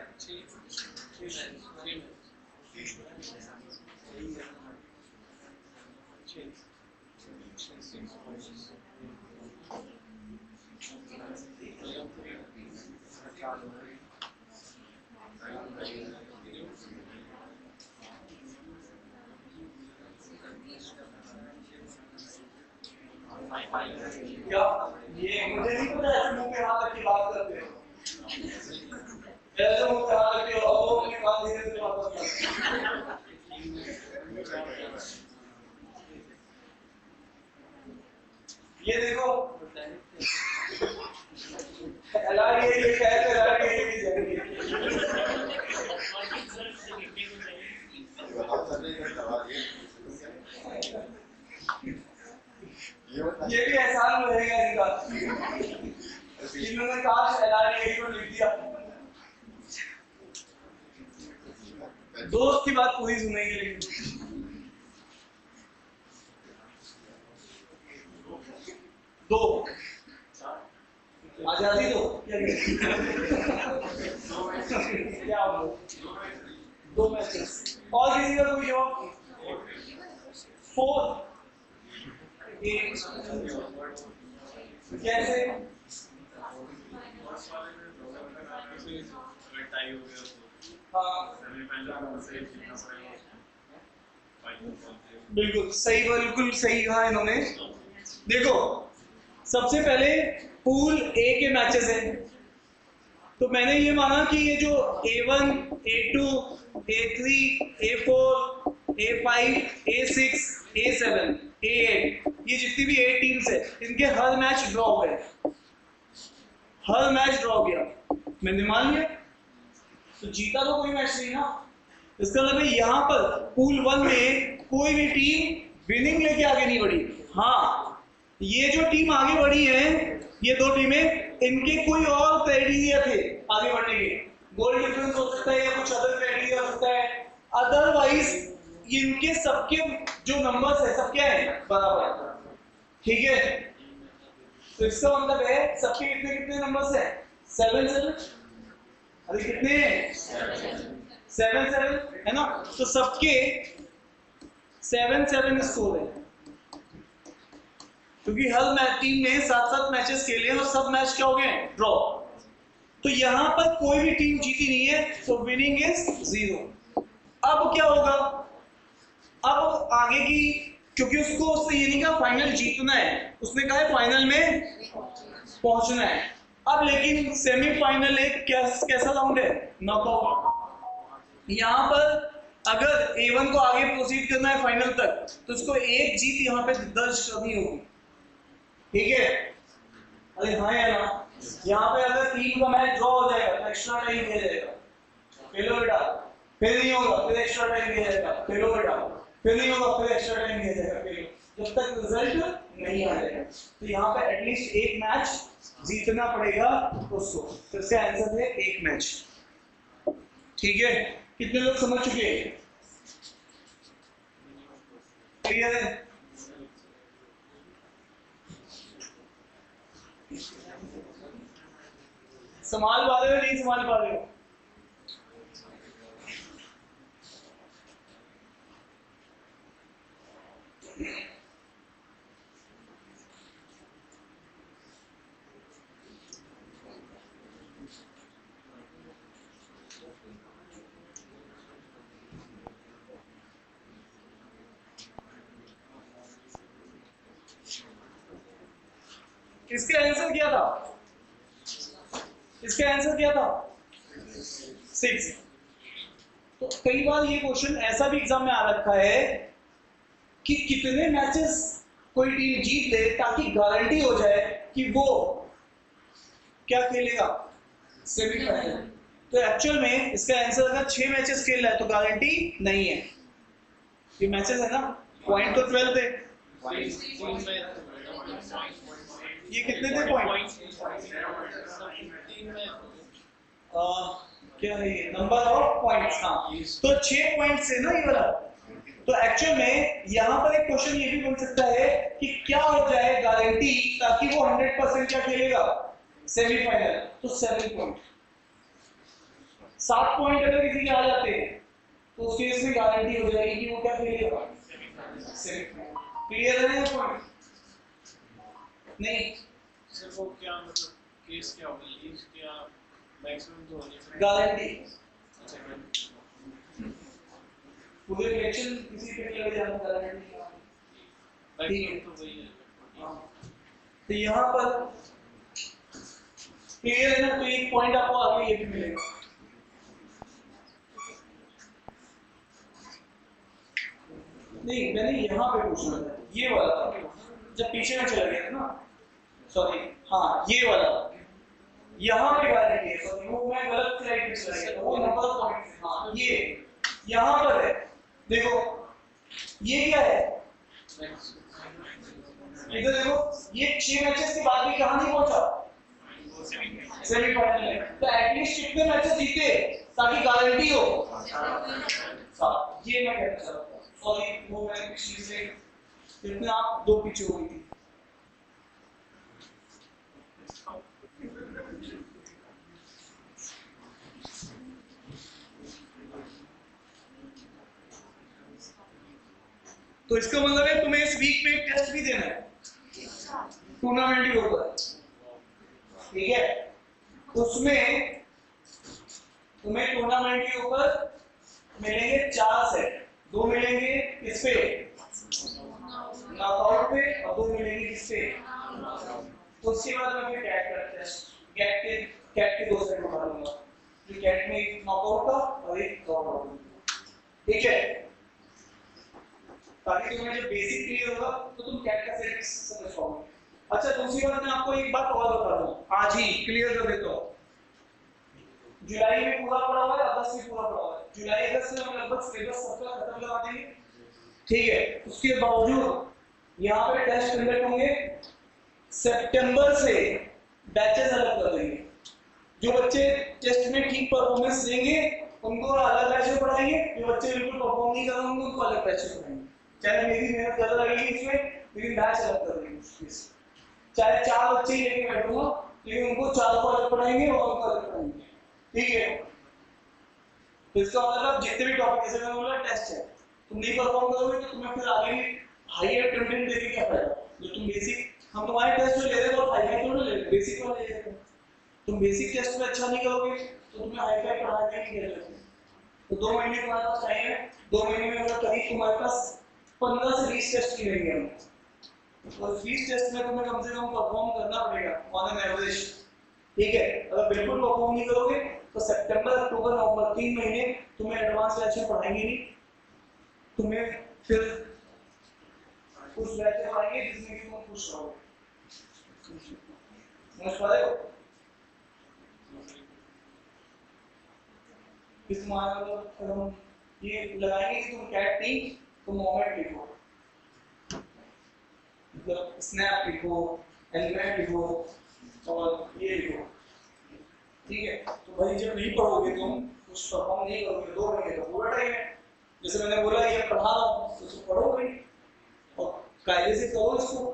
क्या ये मुझे नहीं पता, ऐसे मुंह पे हाथ रख के बात करते हो, ऐसे मुंह पे हाथ रख के अब वो अपने बात धीरे से बात करते हो। ये देखो अलार्म ये कैसे अलार्म ये जाएंगे। ये भी एहसान रहेगा इनका, इन्होंने काश अलार्म ये को लिख दिया। दोस्त की बात पूरी सुनेंगे, लेकिन दो आजादी दो क्या हो, दो मैचेस और किसी का कोई जवाब? 4 कैसे? हाँ बिल्कुल सही, बिल्कुल सही कहा इन्होंने। देखो सबसे पहले पूल ए के मैचेस हैं, तो मैंने ये माना कि ये जो A1, A2, A3, A4, A5, A6, A7, A8 ये जितनी भी 8 टीम्स है, इनके हर मैच ड्रॉ हो गए, हर मैच ड्रॉ गया। मैंने मान लिया, तो जीता तो कोई मैच नहीं ना। इसका मतलब यहाँ पर पूल 1 में कोई भी टीम विनिंग लेके आगे नहीं बढ़ी। हाँ ये जो टीम आगे बढ़ी है, ये 2 टीमें, इनके कोई और क्राइटेरिया थे आगे बढ़ने के, गोल डिफरेंस हो सकता है या कुछ अदर क्राइटेरिया हो सकता है, अदरवाइज इनके सबके जो नंबर्स है सब क्या है, बराबर। ठीक है, तो इसका मतलब है सबके कितने कितने नंबर्स है, 7 7। अरे कितने हैं, 7 7 है ना, तो सबके 7 7 स्कोर है, क्योंकि हर मैच टीम ने 7-7 मैचेस खेले और सब मैच क्या हो गए, ड्रॉ। तो यहां पर कोई भी टीम जीती नहीं है, तो विनिंग इज 0। अब क्या होगा, अब आगे की, क्योंकि उसने ये नहीं कहा फाइनल जीतना है, उसने कहा है फाइनल में पहुंचना है। अब लेकिन सेमीफाइनल एक कैसा राउंड है, नॉकआउट। यहां पर अगर A1 को आगे प्रोसीड करना है फाइनल तक, तो उसको एक जीत यहां पे दर्ज करनी होगी। ठीक है, अरे हाँ या ना, यहाँ पे अगर 3 का मैच ड्रॉ हो जाएगा तो एक्स्ट्रा टाइम दिया जाएगा, खेलो बेटा, फिर नहीं होगा फिर एक्स्ट्रा टाइम दिया जाएगा, खेलो बेटा, फिर नहीं होगा फिर एक्स्ट्रा टाइम दिया जाएगा, खेलो, जब तक रिजल्ट नहीं आ जाएगा। तो यहाँ पे एटलीस्ट एक मैच जीतना पड़ेगा उसको, तो इसका आंसर है 1 मैच। ठीक है, कितने लोग समझ चुके हैं? क्लियर है? संभाल पा रहे हो नहीं संभाल पा रहे हो? इसका आंसर क्या था? इसका आंसर क्या था? 6। तो कई बार ये क्वेश्चन ऐसा भी एग्जाम में आ रखा है कि कितने मैचेस कोई टीम जीत ले ताकि गारंटी हो जाए कि वो क्या खेलेगा, सेमीफाइनल। तो एक्चुअल में इसका आंसर अगर 6 मैचेस खेल रहा है तो गारंटी नहीं है। ये मैचेस है ना, पॉइंट तो 12 थे। ये कितने थे पॉइंट? क्या है ये? Number of points. हाँ, तो 6 पॉइंट्स है ना ये वाला। तो एक्चुअल में यहाँ पर एक क्वेश्चन ये भी बन सकता है कि क्या हो जाए गारंटी ताकि वो 100% क्या खेलेगा, सेमीफाइनल। तो 7 पॉइंट, 7 पॉइंट अगर किसी के आ जाते हैं तो उस केस में गारंटी हो जाएगी कि वो क्या खेलेगा, सेमीफाइनल। क्लियर है ये पॉइंट? नहीं सर वो क्या मतलब केस क्या होगा, लीज क्या मैक्सिमम तो होने चाहिए गारंटी। अच्छा पूरे इलेक्शन किसी पे नहीं लगे जाना गारंटी। ठीक है, तो वही है। तो यहाँ पर क्लियर है ना? तो एक पॉइंट आपको आगे ये भी मिलेगा। नहीं, मैंने यहाँ पे पूछना था, ये वाला जब पीछे में चला गया था ना, सॉरी, हाँ ये वाला यहाँ पे गारंटी है। सॉरी, वो मैं गलत स्लाइड पे चला गया था, वो नंबर पॉइंट है। हाँ ये यहाँ पर है, देखो ये क्या है, इधर देखो, ये 6 मैचेस के बाद भी कहाँ नहीं पहुंचा, सेमीफाइनल में। तो एटलीस्ट कितने मैचेस जीते ताकि गारंटी हो? 7। ये मैं कहना चाहता हूँ। सॉरी, वो मैंने पिछली से कितने आप 2 पीछे हो गई थी। तो इसका मतलब है तुम्हें इस वीक में एक टेस्ट भी देना है टूर्नामेंट के ऊपर, ठीक है? उसमें तुम्हें टूर्नामेंट के ऊपर मिलेंगे 4 सेट, 2 मिलेंगे इस पे नॉकआउट पे और 2 मिलेंगे इस पे। उसके बाद मैं फिर कैट के 2 सेट उठा लूंगा, कैट में एक नॉकआउट का और एक नॉकआउट का, ठीक है? ताकि तुम्हें जब बेसिक क्लियर होगा तो तुम कैट का सेट समझ पाओगे। अच्छा, दूसरी बात मैं आपको एक बात और बता दूं, आज ही क्लियर कर देता हूं। जुलाई में पूरा पड़ा हुआ है, अगस्त में पूरा पड़ा हुआ है। जुलाई अगस्त में हम लगभग सिलेबस सबका खत्म करवा देंगे, ठीक है? उसके बावजूद यहाँ पे टेस्ट कंडक्ट होंगे। सितंबर से बैचेस अलग कर देंगे। जो बच्चे टेस्ट में ठीक परफॉर्मेंस देंगे उनको अलग बैच में पढ़ाएंगे, जो बच्चे बिल्कुल परफॉर्म नहीं कर रहे होंगे उनको अलग बैच में पढ़ाएंगे। चाहे मेरी मेहनत ज्यादा लगेगी इसमें, लेकिन बैच अलग कर देंगे। चाहे 4 बच्चे ही लेके बैठूंगा, लेकिन उनको 4 को अलग पढ़ाएंगे और उनको अलग पढ़ाएंगे, ठीक है? तो इसका मतलब जितने भी टॉपिक, जैसे मैंने बोला टेस्ट है, तुम नहीं परफॉर्म करोगे तो तुम्हें फिर आगे भी हायर कंटेंट देके क्या फायदा? जो तुम बेसिक, हम तुम्हारे टेस्ट में ले रहे हैं और हाई फाई थोड़ा ले रहे हैं, बेसिक वाला ले रहे हैं। तुम बेसिक टेस्ट में अच्छा नहीं करोगे तो तुम्हें हाई फाई पढ़ाने नहीं दे रहे। तो 2 महीने तुम्हारे पास टाइम है, 2 महीने में अगर करीब तुम्हारे पास 15 से 20 टेस्ट की रहेंगे हम, और 20 टेस्ट में तुम्हें कम से कम परफॉर्म करना पड़ेगा ऑन एन एवरेज, ठीक है? अगर बिल्कुल परफॉर्म नहीं करोगे तो सितंबर, अक्टूबर, नवंबर 3 महीने तुम्हें एडवांस बैच में पढ़ाएंगे नहीं, तुम्हें फिर उस बैच में पढ़ाएंगे जिसमें कि तुम खुश रहोगे। समझ पा रहे हो? इस मतलब हम ये लगाएंगे कि तुम कैट नहीं, तुम मोमेंट लिखो, मतलब स्नैप लिखो, एलिमेंट लिखो और ये लिखो, ठीक है? तो भाई जब नहीं पढ़ोगे तुम, कुछ परफॉर्म नहीं करोगे, 2 महीने का पूरा टाइम है। जैसे मैंने बोला ये पढ़ा रहा हूँ तो तुम पढ़ो भाई, और कायदे से करो इसको।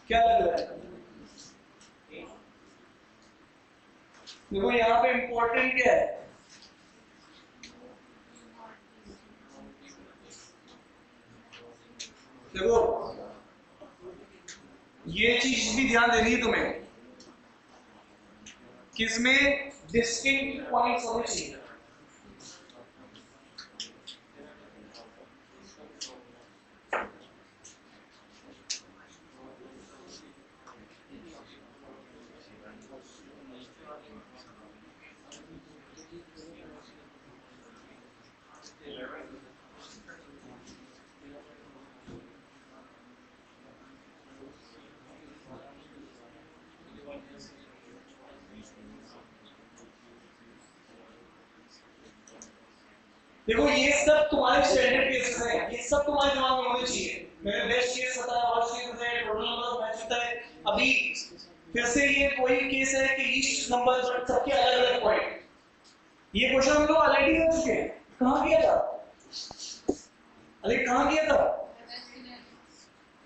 क्या लग रहा है? देखो यहाँ पे इंपॉर्टेंट क्या है, देखो ये चीज भी ध्यान देनी है तुम्हें कि इसमें डिस्टिंक्ट पॉइंट्स होने चाहिए। देखो ये सब तुम्हारे स्टैंडर्ड केसेस हैं, ये सब तुम्हारे दिमाग में होने चाहिए। मैंने बेस्ट केस बताया, वर्स्ट केस बताया, टोटल नंबर ऑफ मैच बताया। अभी फिर से ये कोई केस है कि लीस्ट नंबर सबके अलग अलग पॉइंट। ये क्वेश्चन हम लोग ऑलरेडी कर चुके हैं। कहाँ किया था? अरे कहाँ किया था?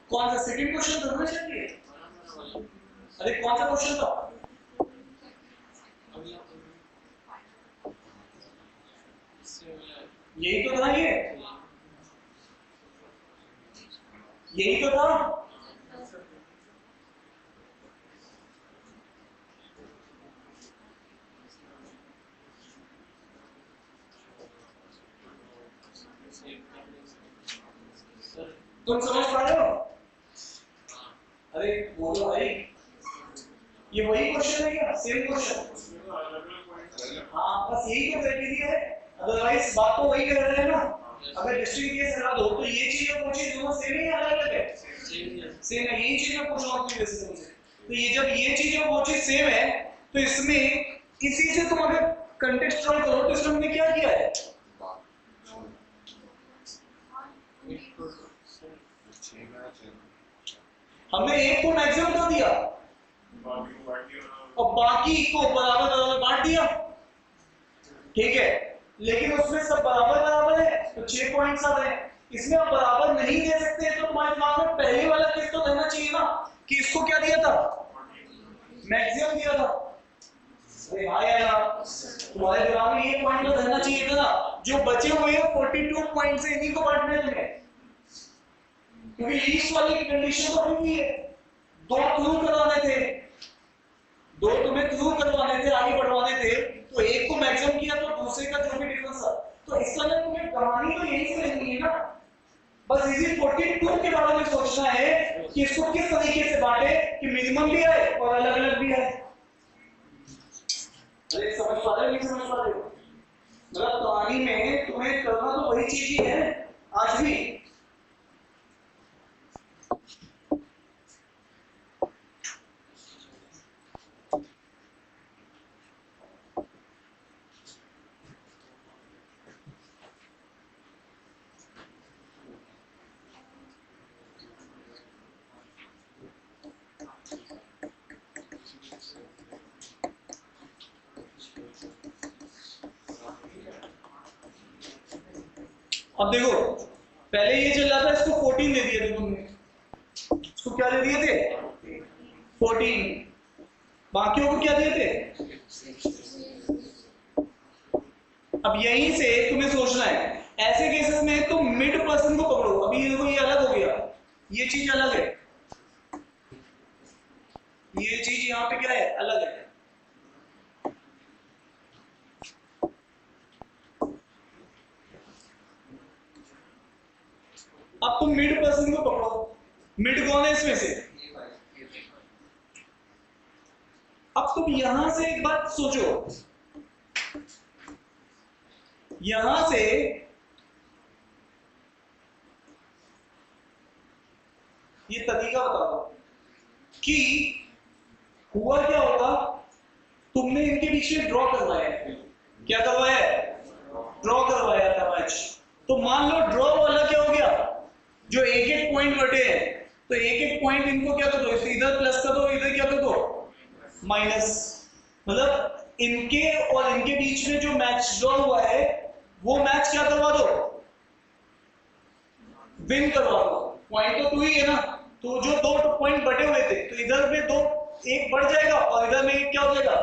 कौन सा सेकंड क्वेश्चन था ना चाहिए? अरे कौन सा क्वेश्चन था? यही तो था, यही तो था। तुम समझ पा रहे हो? अरे बोलो भाई, ये वही क्वेश्चन है क्या? Same question? हाँ बस यही तो क्राइटेरिया है, अदरवाइज बात तो वही कर रहे हैं ना। अगर डिस्ट्रिक्ट केस लगा दो तो ये चीज और वो चीज दोनों सेम ही अलग अलग है? सेम है। यही चीज मैं पूछ रहा हूँ प्रीवियस से मुझे। तो ये जब ये चीज और वो चीज सेम है तो इसमें इसी से तुम अगर कंटेक्स्ट ड्रॉ करो तो इसमें हमने क्या किया है? हमने एक को मैक्सिमम कर दिया और बाकी को बराबर बराबर बांट दिया, ठीक है। लेकिन उसमें सब बराबर बराबर है तो 6 पॉइंट्स आ रहे हैं। इसमें आप बराबर नहीं दे सकते तो तुम्हारे दिमाग में पहले वाला केस तो रहना चाहिए ना कि इसको क्या दिया था? मैक्सिमम दिया था। अरे हाँ यार, तुम्हारे दिमाग में ये पॉइंट तो रहना चाहिए था ना, जो बचे हुए हैं 42 पॉइंट से इन्हीं को बांटने हैं तुम्हें, क्योंकि लीस्ट वाली की कंडीशन तो हुई है। दो थ्रू करवाने थे, दो तुम्हें थ्रू करवाने थे, आगे बढ़वाने थे, तो एक को मैक्सिमम किया तो दूसरे का जो भी डिफरेंस था। तो इसका मतलब तुम्हें कहानी तो यही से रहनी है ना। बस इसी 42 के बारे में सोचना है कि इसको किस तरीके से बांटे कि मिनिमम भी आए और अलग अलग भी आए। अरे समझ पा रहे हो नहीं समझ पा रहे हो? मतलब कहानी में तुम्हें करना तो वही चीज ही है आज भी। अब देखो पहले ये चल रहा था, इसको 14 दे दिए थे तुमने, इसको क्या दे दिए थे? 14। बाकियों को क्या दिए थे? अब यहीं से तुम्हें सोचना है, ऐसे केसेस में तुम मिड पर्सन को पकड़ो। अभी देखो ये अलग हो गया, ये चीज अलग है, ये चीज यहाँ पे क्या है? अलग है। अब तुम मिड पर्सन को पकड़ो, मिड कौन है इसमें से? अब तुम यहां से एक बात सोचो, यहां से ये तरीका बताओ कि हुआ क्या होगा। तुमने इनके बीच में ड्रॉ करवाया है, क्या करवाया है? ड्रॉ करवाया था मैच। तो मान लो ड्रॉ वाला क्या हो गया, जो एक एक पॉइंट बटे हैं, तो एक एक पॉइंट इनको क्या कर दो, इधर प्लस कर दो, इधर क्या कर दो, माइनस। मतलब इनके और इनके बीच में जो मैच ड्रॉ हुआ है वो मैच क्या करवा दो, विन करवा दो। पॉइंट तो टू ही है ना, तो जो दो पॉइंट बटे हुए थे तो इधर में दो एक बढ़ जाएगा और इधर में एक क्या हो जाएगा,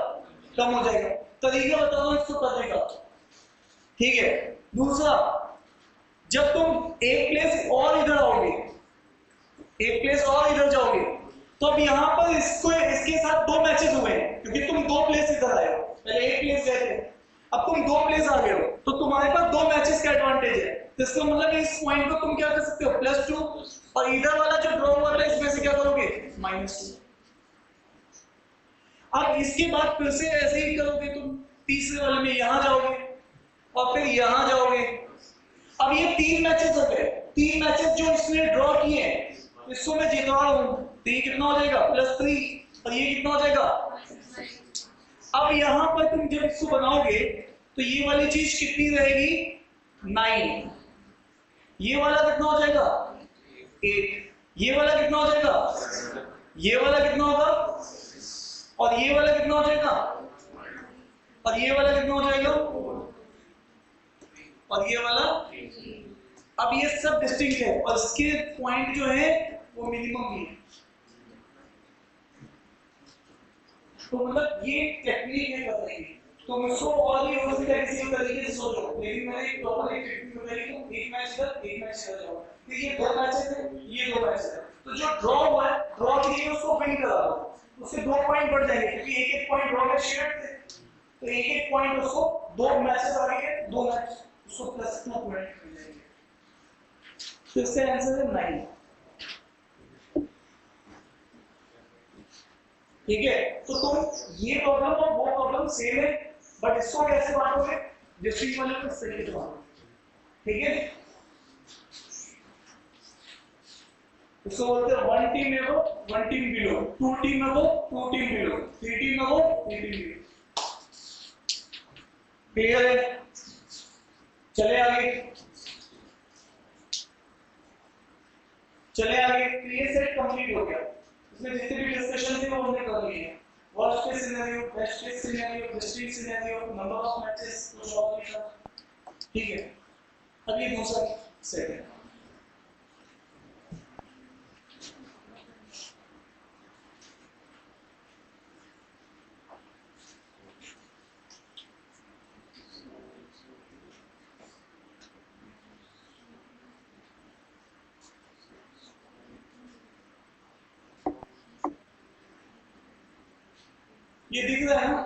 कम हो जाएगा। तरीका बता दो इसको करने का, ठीक है। दूसरा, जब तुम एक प्लेस और इधर आओगे, एक प्लेस और इधर जाओगे, तो अब यहां पर इसको इसके साथ दो मैचेस हुए हैं, क्योंकि तुम दो प्लेस इधर आए हो, पहले एक प्लेस गए थे, अब तुम दो प्लेस आ गए हो, तो तुम्हारे पास दो मैचेस का एडवांटेज है। तो इसका मतलब इस पॉइंट को तुम क्या कर सकते हो, +2, और इधर वाला जो ड्रॉ हुआ था इसमें से क्या करोगे, -2। अब इसके बाद फिर से ऐसे ही करोगे, तुम तीसरे वाले में यहां जाओगे और फिर यहां जाओगे। अब ये तीन मैचेस हो गए, तीन मैचेस जो इसने ड्रॉ किए हैं, इसको मैं जीत रहा हूं, तो ये कितना हो जाएगा, +3, और ये कितना हो जाएगा। अब यहां पर तुम जब इसको बनाओगे तो ये वाली चीज कितनी रहेगी, 9, ये वाला कितना हो जाएगा, 8, ये वाला कितना हो जाएगा, ये वाला कितना होगा, और ये वाला कितना हो जाएगा, और ये वाला कितना हो जाएगा, और ये वाला। अब ये सब डिस्टिंक्ट है और इसके पॉइंट जो है वो मिनिमम ही है। तो मतलब ये टेक्निक है बताई, तो मुझको और भी हो सकता है किसी तरीके से सोचो, लेकिन मैंने एक प्रॉपर एक टेक्निक बताई, तो एक मैच इधर एक मैच इधर जाओ, देखिए दो मैचेस है, ये दो मैच है, तो जो ड्रॉ हुआ है, ड्रॉ के लिए उसको विन करा दो, उससे 2 पॉइंट बढ़ जाएंगे, क्योंकि एक एक पॉइंट ड्रॉ में शेयर थे, तो एक एक पॉइंट उसको, दो मैचेस आ गए, दो मैच उसको प्लस 2 पॉइंट मिल जाएंगे। तो इसका आंसर है 9, ठीक है। तो तुम ये प्रॉब्लम और वो प्रॉब्लम सेम है, बट इसको कैसे बांटोगे, डिस्ट्रिक्ट वाले को सही से बांटोगे, ठीक है। इसको बोलते हैं 1 team above 1 team below, 2 team above 2 team below, 3 team above 3 team below. Clear है? चले आगे, चले आगे। तो ये सेट कंप्लीट हो गया, इसमें जितने भी डिस्कशन थे वो हमने कर लिए हैं। Worst case scenario, best case scenario, district scenario, number of matches, कुछ और भी था, ठीक है। अब ये दूसरा सेट है। ये दिख रहा है ना,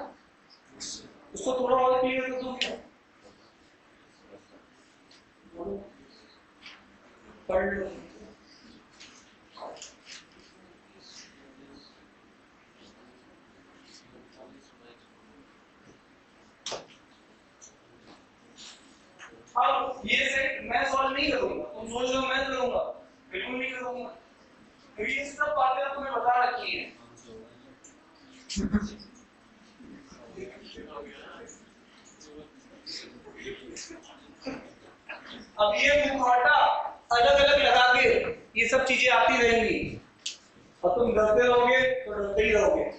उसको थोड़ा और क्लियर कर दूं क्या, पढ़ लो। अब ये सेट मैं सॉल्व नहीं करूंगा, तुम सोच लो मैं करूंगा, बिल्कुल नहीं करूंगा, क्योंकि ये सब बातें तुम्हें बता रखी है। अब ये मुखौटा अलग अलग लगा के ये सब चीजें आती रहेंगी और तुम डरते रहोगे तो डरते ही रहोगे।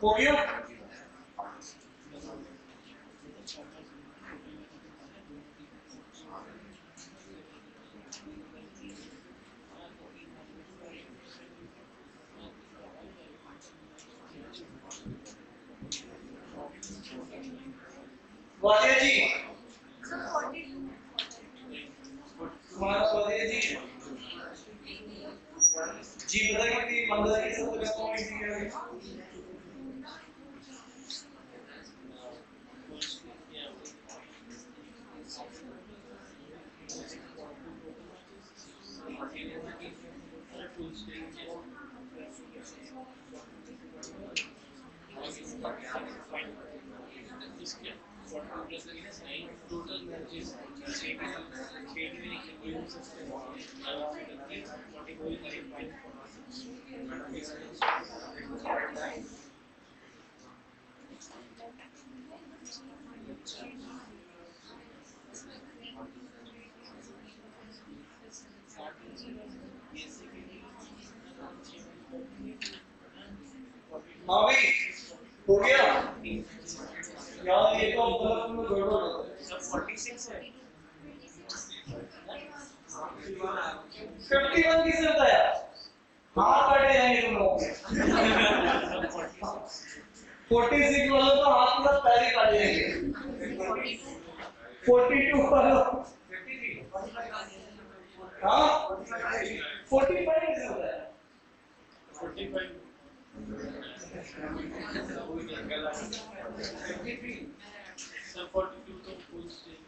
हो गया? वादिया जी, तुम्हारा वादिया जी जी पता है कितनी ईमानदारी से बोला कौन सी है? टोटल मैचेस हाँ भाई हो गया यार, ये तो मतलब तुम गड़बड़ है। सब 46 है। 51 किसने बताया? हाथ काटे जाएंगे तुम लोग। 46 वालों तो हाथ पूरा पैर ही काटे जाएंगे। 42 वालों हाँ 45 किसने बताया? 45 सब 42 तो फुल स्टेज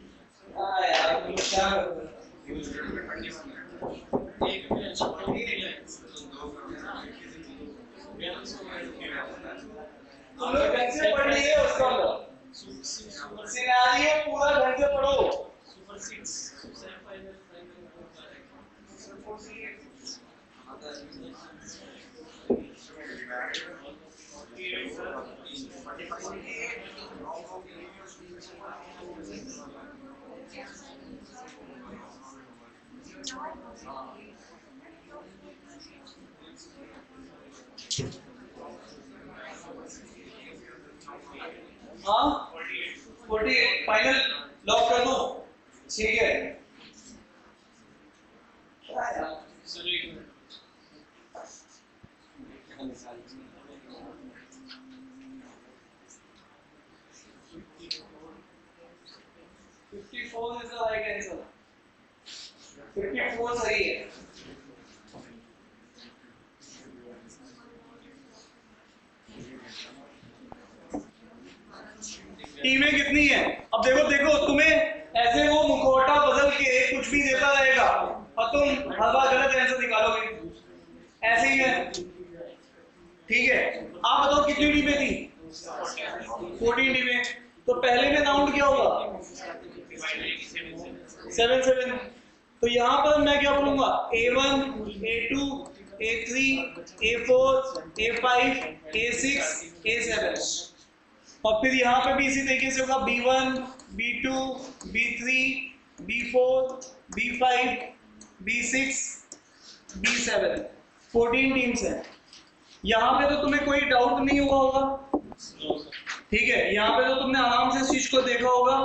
हाँ यार तुम क्या कर रहे हो? एक भी अच्छा नहीं है। तुम लोग ढंग से पढ़ लिए उसका सिनेरियो पूरा ढंग से पढ़ो। सुपर 6 सेमीफाइनल हाँ 48 फाइनल लॉक कर दो। ठीक है क्या यार? सर एक minute 54 is the right answer. 54 सही है। टीमें कितनी है? अब देखो देखो तुम्हें ऐसे वो मुखौटा बदल के कुछ भी देता रहेगा और तुम हर बार गलत आंसर निकालोगे, ऐसे ही है। ठीक है आप बताओ कितनी टीमें थी? 14 टीमें। तो पहले में राउंड क्या होगा? 7-7। तो यहाँ पर मैं क्या बोलूंगा? A1, A2, A3, A4, A5, A6, A7 और फिर यहाँ पे भी इसी तरीके से होगा B1, B2, B3, B4, B5, B6, B7 14 teams हैं। यहाँ पे तो तुम्हें कोई डाउट नहीं हुआ होगा, ठीक है? यहाँ पे तो तुमने आराम से इस चीज को देखा होगा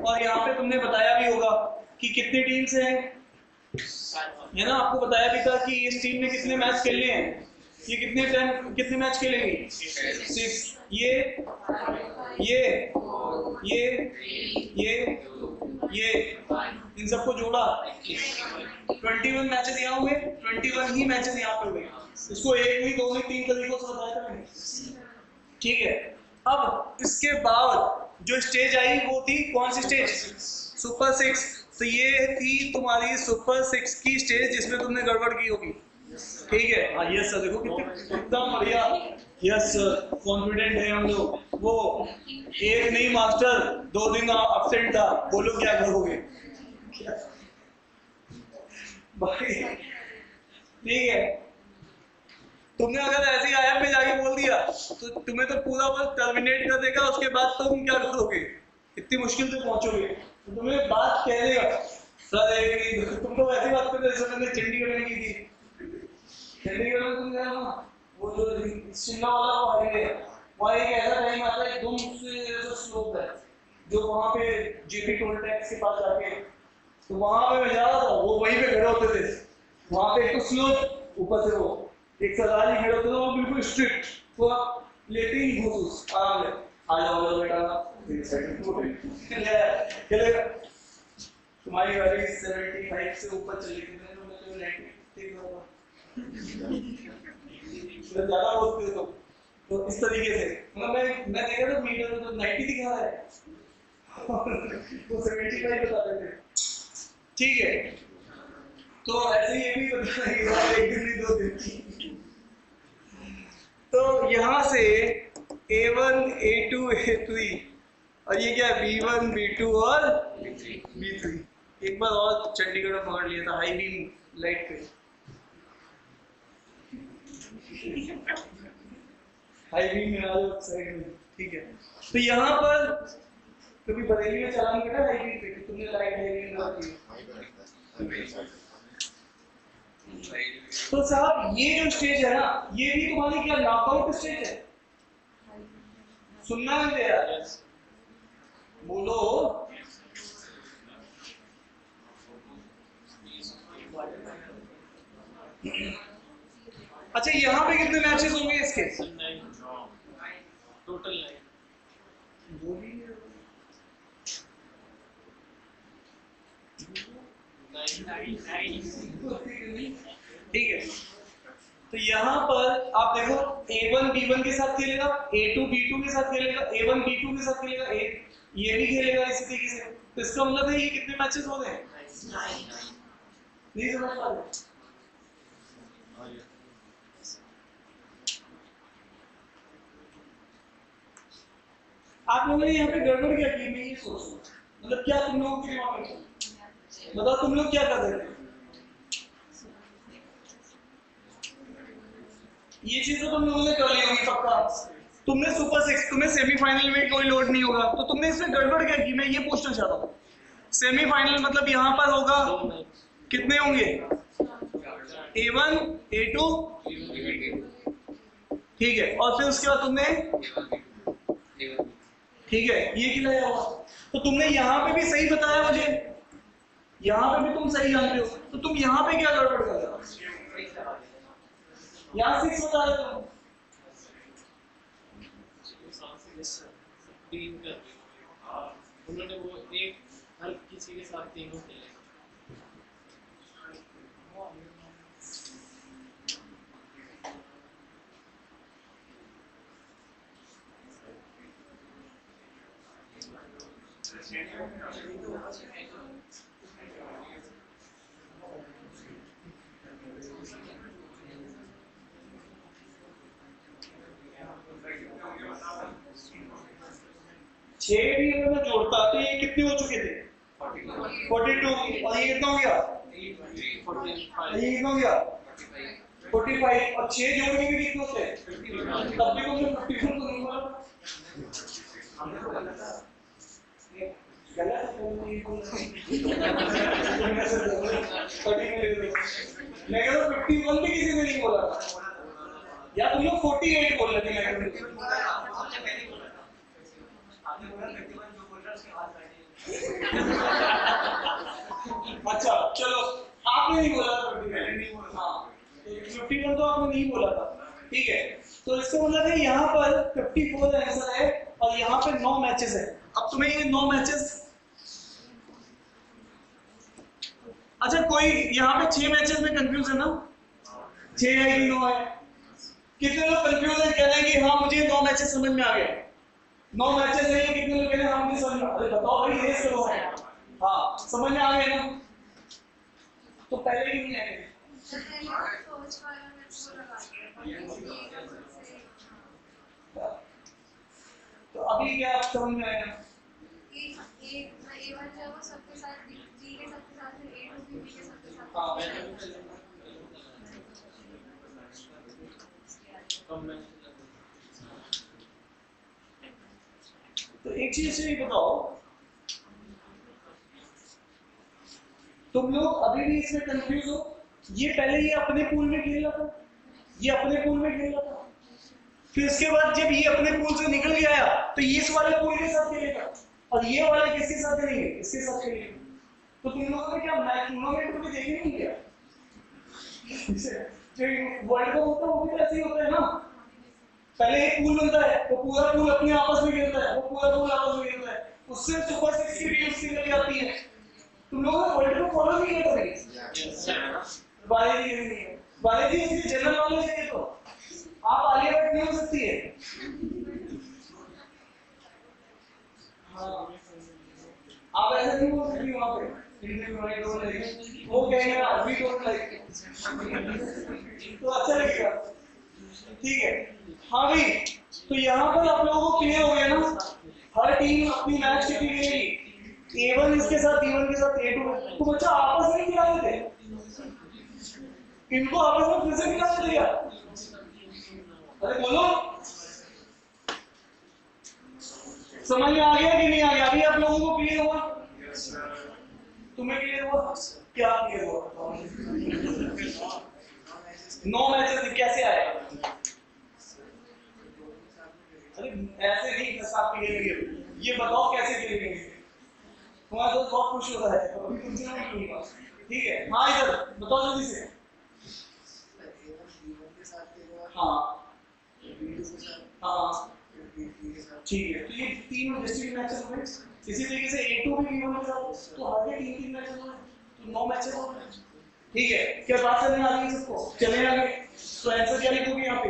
और यहाँ पे तुमने बताया भी होगा कि कितनी टीम्स हैं, है ना? आपको बताया भी था कि इस टीम ने कितने मैच खेलने हैं, ये कितने मैच खेलेंगे? 6। ये इन सबको जोड़ा 21 मैचेस यहाँ हुए। 21 ही मैचेस यहाँ पे हुए। इसको एक नहीं, दो नहीं, 3 तरीकों से बताया था मैंने, ठीक है? अब इसके बाद जो स्टेज आई वो थी कौन सी स्टेज? सुपर 6। तो ये थी तुम्हारी सुपर 6 की स्टेज जिसमें तुमने गड़बड़ की होगी, ठीक है? हाँ यस सर, देखो कितना बढ़िया, यस सर कॉन्फिडेंट है हम लोग। वो एक नहीं मास्टर 2 दिन अपसेंट था, बोलो क्या करोगे? ठीक है, तुमने अगर ऐसे ही ऐप में जाके बोल दिया तो तुम्हें तो पूरा वर्क टर्मिनेट कर देगा। उसके बाद तुम क्या करोगे? इतनी मुश्किल से पहुंचोगे तो तुम्हें बात कह देगा सर एक नहीं, तुम तो ऐसी बात करते जैसे मैंने चंडीगढ़ में की थी। चंडीगढ़ में तुम गए ना, वो जो शिमला वाला वो हाईवे और एक ऐसा टाइम आता है एकदम से जो स्लोप है, जो वहाँ पे जीपी टोल टैक्स के पास जाके, तो वहाँ पे मैं जा रहा था, वो वहीं पे खड़े होते थे। वहाँ पे एक तो स्लोप, ऊपर से वो एक सरदार जी खड़े होते थे, वो बिल्कुल स्ट्रिक्ट, तो आप लेते ही घूस आराम से आ जाओ बेटा, चलेगा तुम्हारी गाड़ी 75 से ऊपर चली गई, मैं तो 90 तो ज्यादा बोलते हो तो इस तरीके से, मतलब मैं देखा था मीटर में तो 90 दिखा रहा है तो 75 बताते थे। ठीक है, तो ऐसे ही ये भी बताना कि एक दिन नहीं 2 दिन। तो यहाँ से A1 A2 A3 और ये क्या है B1 B2 और B3। एक बार और चंडीगढ़ में पकड़ लिया था हाई बीम लाइट पे, हाई बीम में आ जाओ साइड में। ठीक है, तो यहाँ पर कभी बरेली में चालान कटा हाई बीम पे, तुमने लाइट हाई बीम लगा दी। तो साहब ये जो स्टेज है ना, ये भी तुम्हारी क्या नॉकआउट स्टेज है? सुनना है यार, बोलो। अच्छा, यहाँ पे कितने मैचेस होंगे इसके? टोटल 9। ठीक है, तो यहाँ पर आप देखो A1 B1 के साथ खेलेगा, A2 B2 के साथ खेलेगा, A1 B2 के साथ खेलेगा, ये भी खेलेगा इसी तरीके से। तो इसका मतलब है ये कितने मैचेस हो रहे हैं? नहीं समझ पा रहे? आप लोगों ने यहाँ पे गड़बड़ क्या की, मैं ये सोच रहा हूँ, मतलब क्या तुम लोगों के दिमाग में, बताओ तुम लोग क्या कर रहे थे? ये चीज तो तुम लोगों ने कर ली होगी पक्का। तुमने सुपर 6, तुम्हें सेमीफाइनल में कोई लोड नहीं होगा, तो तुमने इसमें गड़बड़ क्या की, मैं ये पूछना चाहता हूँ। सेमीफाइनल मतलब यहाँ पर होगा कितने होंगे? A1 A2, ठीक है, और फिर उसके बाद तुमने, ठीक है, ये खिलाया हुआ। तो तुमने यहाँ पे भी सही बताया मुझे, यहाँ पे भी तुम सही जानते हो, तो तुम यहाँ पे क्या गड़बड़ कर रहे हो? यहाँ 6 बता रहे हो। उन्होंने वो एक हर किसी के साथ तीनों खेले। छह भी अगर मैं जोड़ता तो ये कितने हो चुके थे? 42, और ये कितना हो गया? ये कितना हो गया? 45, और 6 जोड़ने के भी कितने होते हैं? तब भी तुमने 51 तो नहीं बोला। गलत मैं कह रहा हूँ 51 भी किसी ने नहीं बोला, या तुम लोग 48 बोल रहे थे। अच्छा चलो, आपने नहीं बोला था 51, हाँ 51 तो आपने नहीं बोला था। ठीक है, तो इसका मतलब है यहाँ पर 54 आंसर है और यहाँ पे 9 मैचेस है। अब तुम्हें ये 9 मैचेस, अच्छा कोई यहाँ पे 6 मैचेस में कंफ्यूज है ना? 6 है कि 9 है? कितने लोग कंफ्यूज है, कह रहे हैं कि हाँ मुझे 9 मैचेस समझ में आ गए। 9 मैचेस है, ये कितने लोग कह रहे हैं हाँ मुझे समझ में, अरे बताओ भाई रेस करो। हाँ समझ में आ गए ना? तो पहले ही नहीं आए। तो अभी क्या आप समझ में आया? तो एक चीज से बताओ, तुम लोग अभी भी इसमें कंफ्यूज हो? ये पहले ये अपने पूल में खेल रहा था, ये अपने पूल में खेल रहा था, फिर उसके बाद जब ये अपने पूल से निकल के आया तो ये इस वाले पूल के साथ खेलेगा और ये वाले किसके साथ खेलेंगे, इसके साथ खेलेंगे। तो तुम लोगों ने क्या मैच टूर्नामेंट में देखे नहीं क्या? जो वर्ल्ड कप होता है वो भी ऐसे ही होता है ना, पहले एक पूल बनता है, वो पूरा पूल अपने आपस में खेलता है, वो पूरा पूल आपस में खेलता है, उससे सुपर 6 की टीम निकल जाती है। तुम लोगों ने वर्ल्ड कप फॉलो नहीं किया कभी? बालाजी नहीं है, बालाजी इसकी जनरल नॉलेज है। तो आप आलिया भट्ट नहीं हो सकती है। हाँ, आप ऐसा नहीं बोल सकती वहां पे वो कहेंगे वी डोंट लाइक, तो अच्छा लगेगा। ठीक है, हाँ भाई, तो यहाँ पर आप लोगों को क्लियर हो गया ना, हर टीम अपनी मैच की खेलेगी, A1 इसके साथ B1 के साथ A2। तो बच्चा आपस में खिला देते, इनको आपस में फिर से खिला देते यार। अरे बोलो, समझ में आ गया कि नहीं आ गया? अभी आप लोगों को क्लियर हुआ? तुम्हें क्लियर हुआ? क्या क्लियर हुआ? 9 मैचेस कैसे आए? अरे ऐसे नहीं, आप क्लियर, ये बताओ कैसे खेलेंगे? तुम्हारा दोस्त बहुत खुश हो रहा है, अभी तुमसे नहीं खेलूंगा। ठीक है, हाँ इधर बताओ जल्दी से। हाँ हाँ ठीक है, तो ये 3 डिस्ट्रिक्ट मैचेस हुए। इसी तरीके से A2 भी B1 के साथ, तो हर के 3 मैचेस हुए, तो 9 मैचेस हो गए। ठीक है, क्या बात करने आ रही है सबको? चले आगे, तो आंसर क्या लिखोगे यहाँ पे?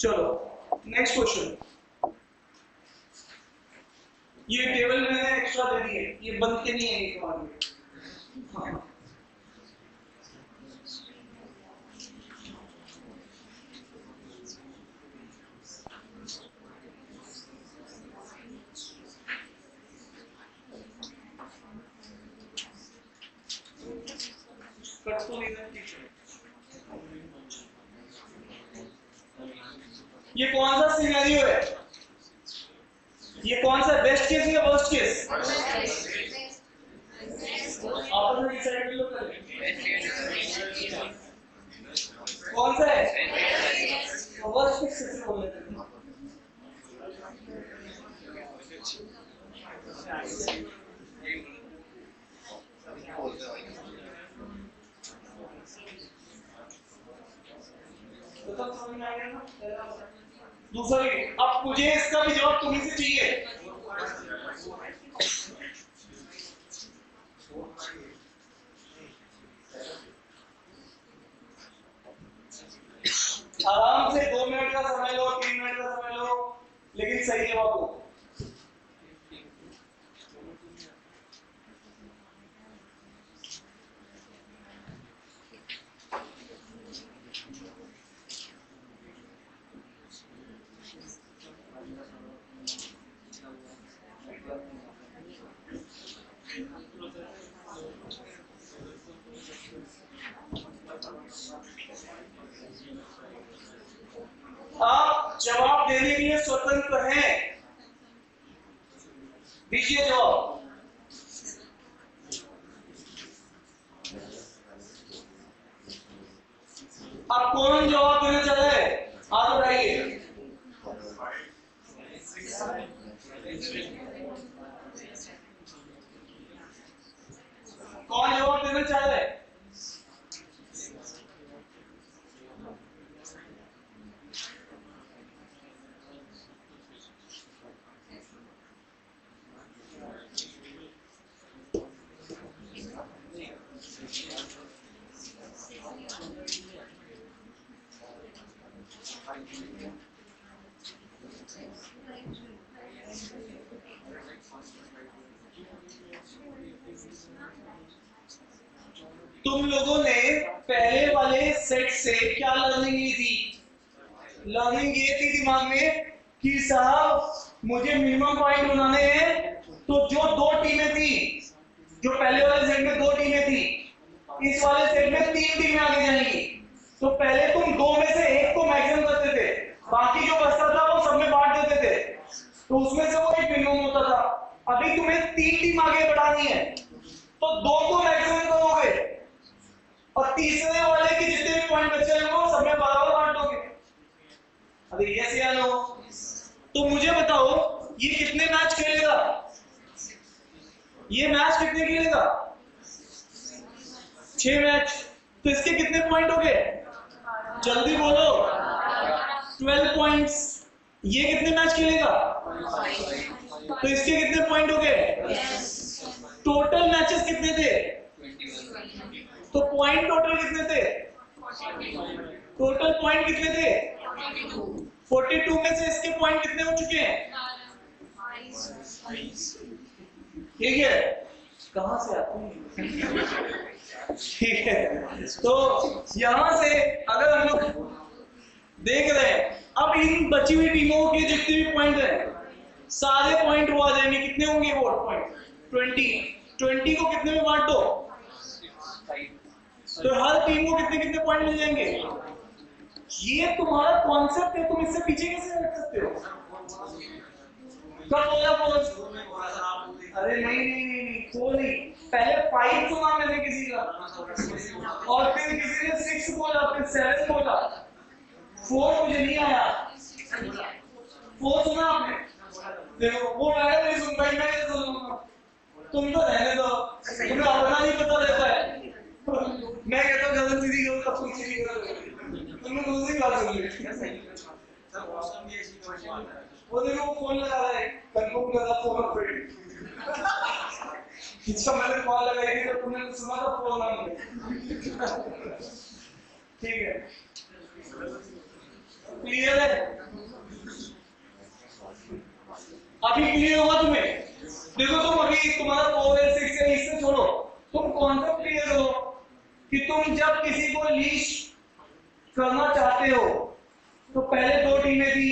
चलो नेक्स्ट क्वेश्चन। ये टेबल मैंने एक्स्ट्रा दे दी है, ये बनते नहीं है एक बार में। हाँ। ये कौन सा सिनेरियो है? ये कौन सा बेस्ट केस या वर्स्ट केस? आप लोग डिसाइड कर लो पहले कौन सा है। वर्स्ट केस कैसे बोल लेते हैं? दूसरा, अब मुझे इसका भी जवाब तुम्ही से चाहिए। आराम से 2 मिनट का समय लो, 3 मिनट का समय लो, लेकिन सही जवाब दो। आप जवाब देने के लिए स्वतंत्र हैं, दीजिए जवाब। अब कौन जवाब देना चाह रहे हैं? हाथ उठाइए। कौन जवाब देना चाह रहे हैं? तुम लोगों ने पहले वाले सेट से क्या लर्निंग ली थी? लर्निंग ये थी दिमाग में कि साहब मुझे मिनिमम पॉइंट बनाने हैं, तो जो 2 टीमें थी, जो पहले वाले सेट में 2 टीमें थी, इस वाले सेट में 3 टीमें आगे जाएंगी। तो पहले तुम 2 में से 1 को मैक्सिमम करते थे, बाकी जो बचता था वो सब में बांट देते थे, तो उसमें से वो एक मिनिमम होता था। अभी तुम्हें 3 टीम आगे बढ़ानी है, तो 2 को मैक्सिमम करोगे, और तीसरे वाले के जितने भी पॉइंट बचे हैं वो सब में बराबर बांट दोगे। अरे यस या नो? तो मुझे बताओ ये कितने मैच खेलेगा? ये मैच कितने खेलेगा? 6 मैच। तो इसके कितने पॉइंट हो गए? जल्दी बोलो। 12 पॉइंट्स। ये कितने मैच खेलेगा? तो इसके कितने पॉइंट हो गए? टोटल मैचेस कितने थे? तो पॉइंट टोटल कितने थे? टोटल पॉइंट कितने थे? 42 में से इसके पॉइंट कितने हो चुके हैं? ठीक है, कहां से आते हैं? ठीक है, तो यहां से अगर हम लोग देख रहे हैं, अब इन बची हुई टीमों के जितने भी पॉइंट हैं सारे पॉइंट वो आ जाएंगे। कितने होंगे वो पॉइंट? 20 को कितने में बांट दो? तो हर टीम को कितने कितने पॉइंट मिल जाएंगे। ये तुम्हारा कॉन्सेप्ट है, तुम इससे पीछे कैसे हट सकते हो? कब बोला फोर? अरे नहीं, फोर नहीं, पहले 5 सुना मैंने किसी का, और फिर किसी ने 6 बोला, फिर 7 बोला, 4 मुझे नहीं आया। 4 सुना आपने? देखो वो मैंने नहीं सुन पाई, मैं कैसे सुनूंगा? तुम तो रहने दो, तुम्हें अपना नहीं पता रहता है। मैं कहता हूँ गलत सीधी करो तब तुम सीधी करो, तुमने दूसरी बात सुन ली। वो देखो फोन लगा रहा है, कंफर्म कर रहा फोन ऑपरेट। इसका मैंने कॉल लगाई थी तो तुमने सुना था फोन ऑन। ठीक है, क्लियर है? अभी क्लियर होगा तुम्हें? देखो तुम अभी तुम्हारा 4 है 6 है, इससे छोड़ो, तुम कॉन्सेप्ट क्लियर करो कि तुम जब किसी को लीश करना चाहते हो तो पहले 2 टीमें थी,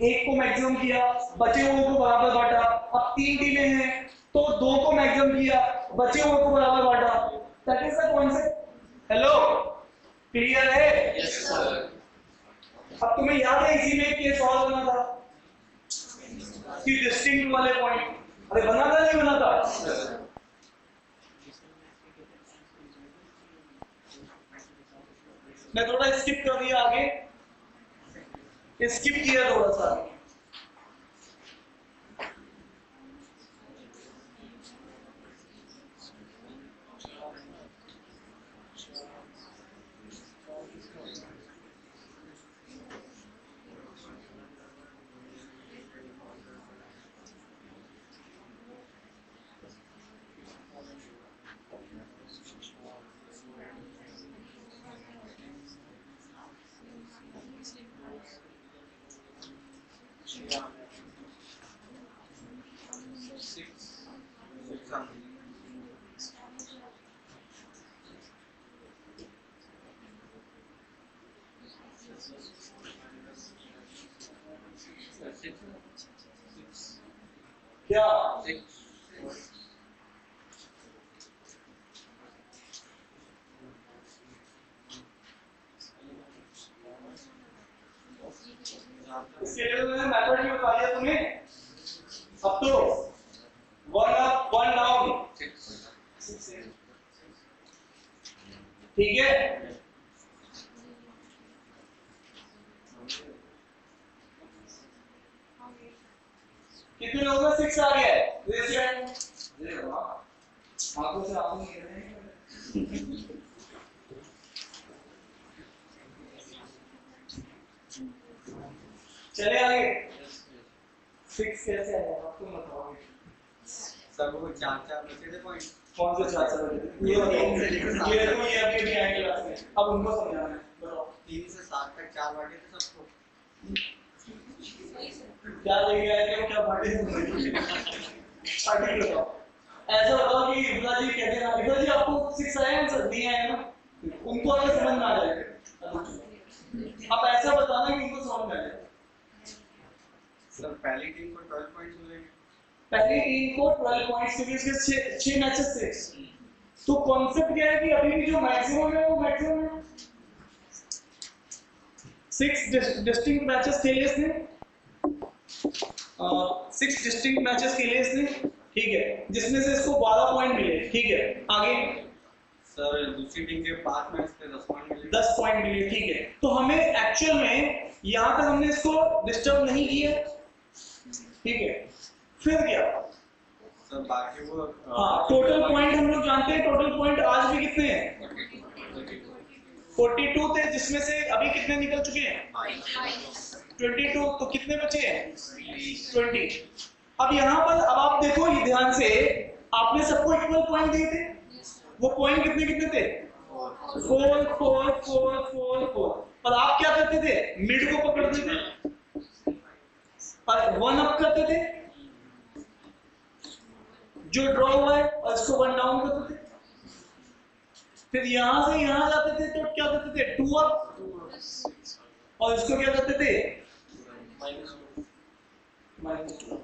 एक को मैक्सिमम किया, बचे हुए को बराबर बांटा। अब 3 टीमें हैं तो 2 को मैक्सिमम किया, बचे हुए को बराबर बांटा। That is the concept. Hello, clear है? Yes sir. अब तुम्हें याद है इसी में एक केस और बना था कि डिस्टिंक्ट वाले पॉइंट, अरे बना था नहीं बना था? मैं थोड़ा स्किप कर दिया आगे, स्किप किया थोड़ा सा। क्या इसके लिए मैंने मेथड भी बता दिया तुम्हें। अब तो 1 अप 1 डाउन, ठीक है? कितने लोगों में 6 आ गया है? Raise your hand. अरे वाह, आंखों से आंखों गिर रहे हैं। चले आगे। 6 कैसे आया आप तुम बताओगे? सर वो 4 बचे थे पॉइंट। कौन से 4 बचे? ये तो ये अभी भी आए क्लास में, अब उनको समझाना है। बताओ 3 से 7 तक 4 बांटे थे सबको। क्या लेके आए थे, क्या बांटे थे? पार्टी बताओ। ऐसा बताओ कि इब्रा जी कहते हैं ना, इब्रा जी आपको 6 आए हैं सर? नहीं आए ना, उनको अगर समझ में आ जाएगा। आप ऐसा बताना कि उनको समझ में आ जाए। सर पहली टीम को 12 पॉइंट्स मिलेंगे। पहली टीम को 12 पॉइंट्स क्योंकि इसके 6 मैचेस थे। तो कॉन्सेप्ट क्या है कि अभी भी जो मैक्सिमम है वो मैक्सिमम है। 6 डिस्टिंक्ट मैचेस खेले इसने, 6 डिस्टिंक्ट मैचेस खेले इसने, ठीक है, जिसमें से इसको 12 पॉइंट मिले, ठीक है। आगे सर दूसरी टीम के 5 मैच पे 10 पॉइंट मिले। 10 पॉइंट मिले, ठीक है। तो हमें एक्चुअल में यहाँ तक हमने इसको डिस्टर्ब नहीं किया, ठीक है। फिर क्या सर बाकी वो हाँ, टोटल पॉइंट हम लोग जानते हैं। टोटल पॉइंट आज भी कितने हैं? 42 थे, जिसमें से अभी कितने निकल चुके हैं? 22। तो कितने बचे हैं? 20। अब यहाँ पर अब आप देखो ये ध्यान से, आपने सबको इक्वल पॉइंट दिए थे। वो पॉइंट कितने कितने थे? 4 4 4 4 4। और आप क्या करते थे? मिड को पकड़ते थे और 1 अप करते थे, जो ड्रॉ हुआ है, और इसको 1 डाउन करते थे। फिर यहां से यहां जाते थे तो क्या करते थे? 2 अप, और इसको क्या करते थे? -2।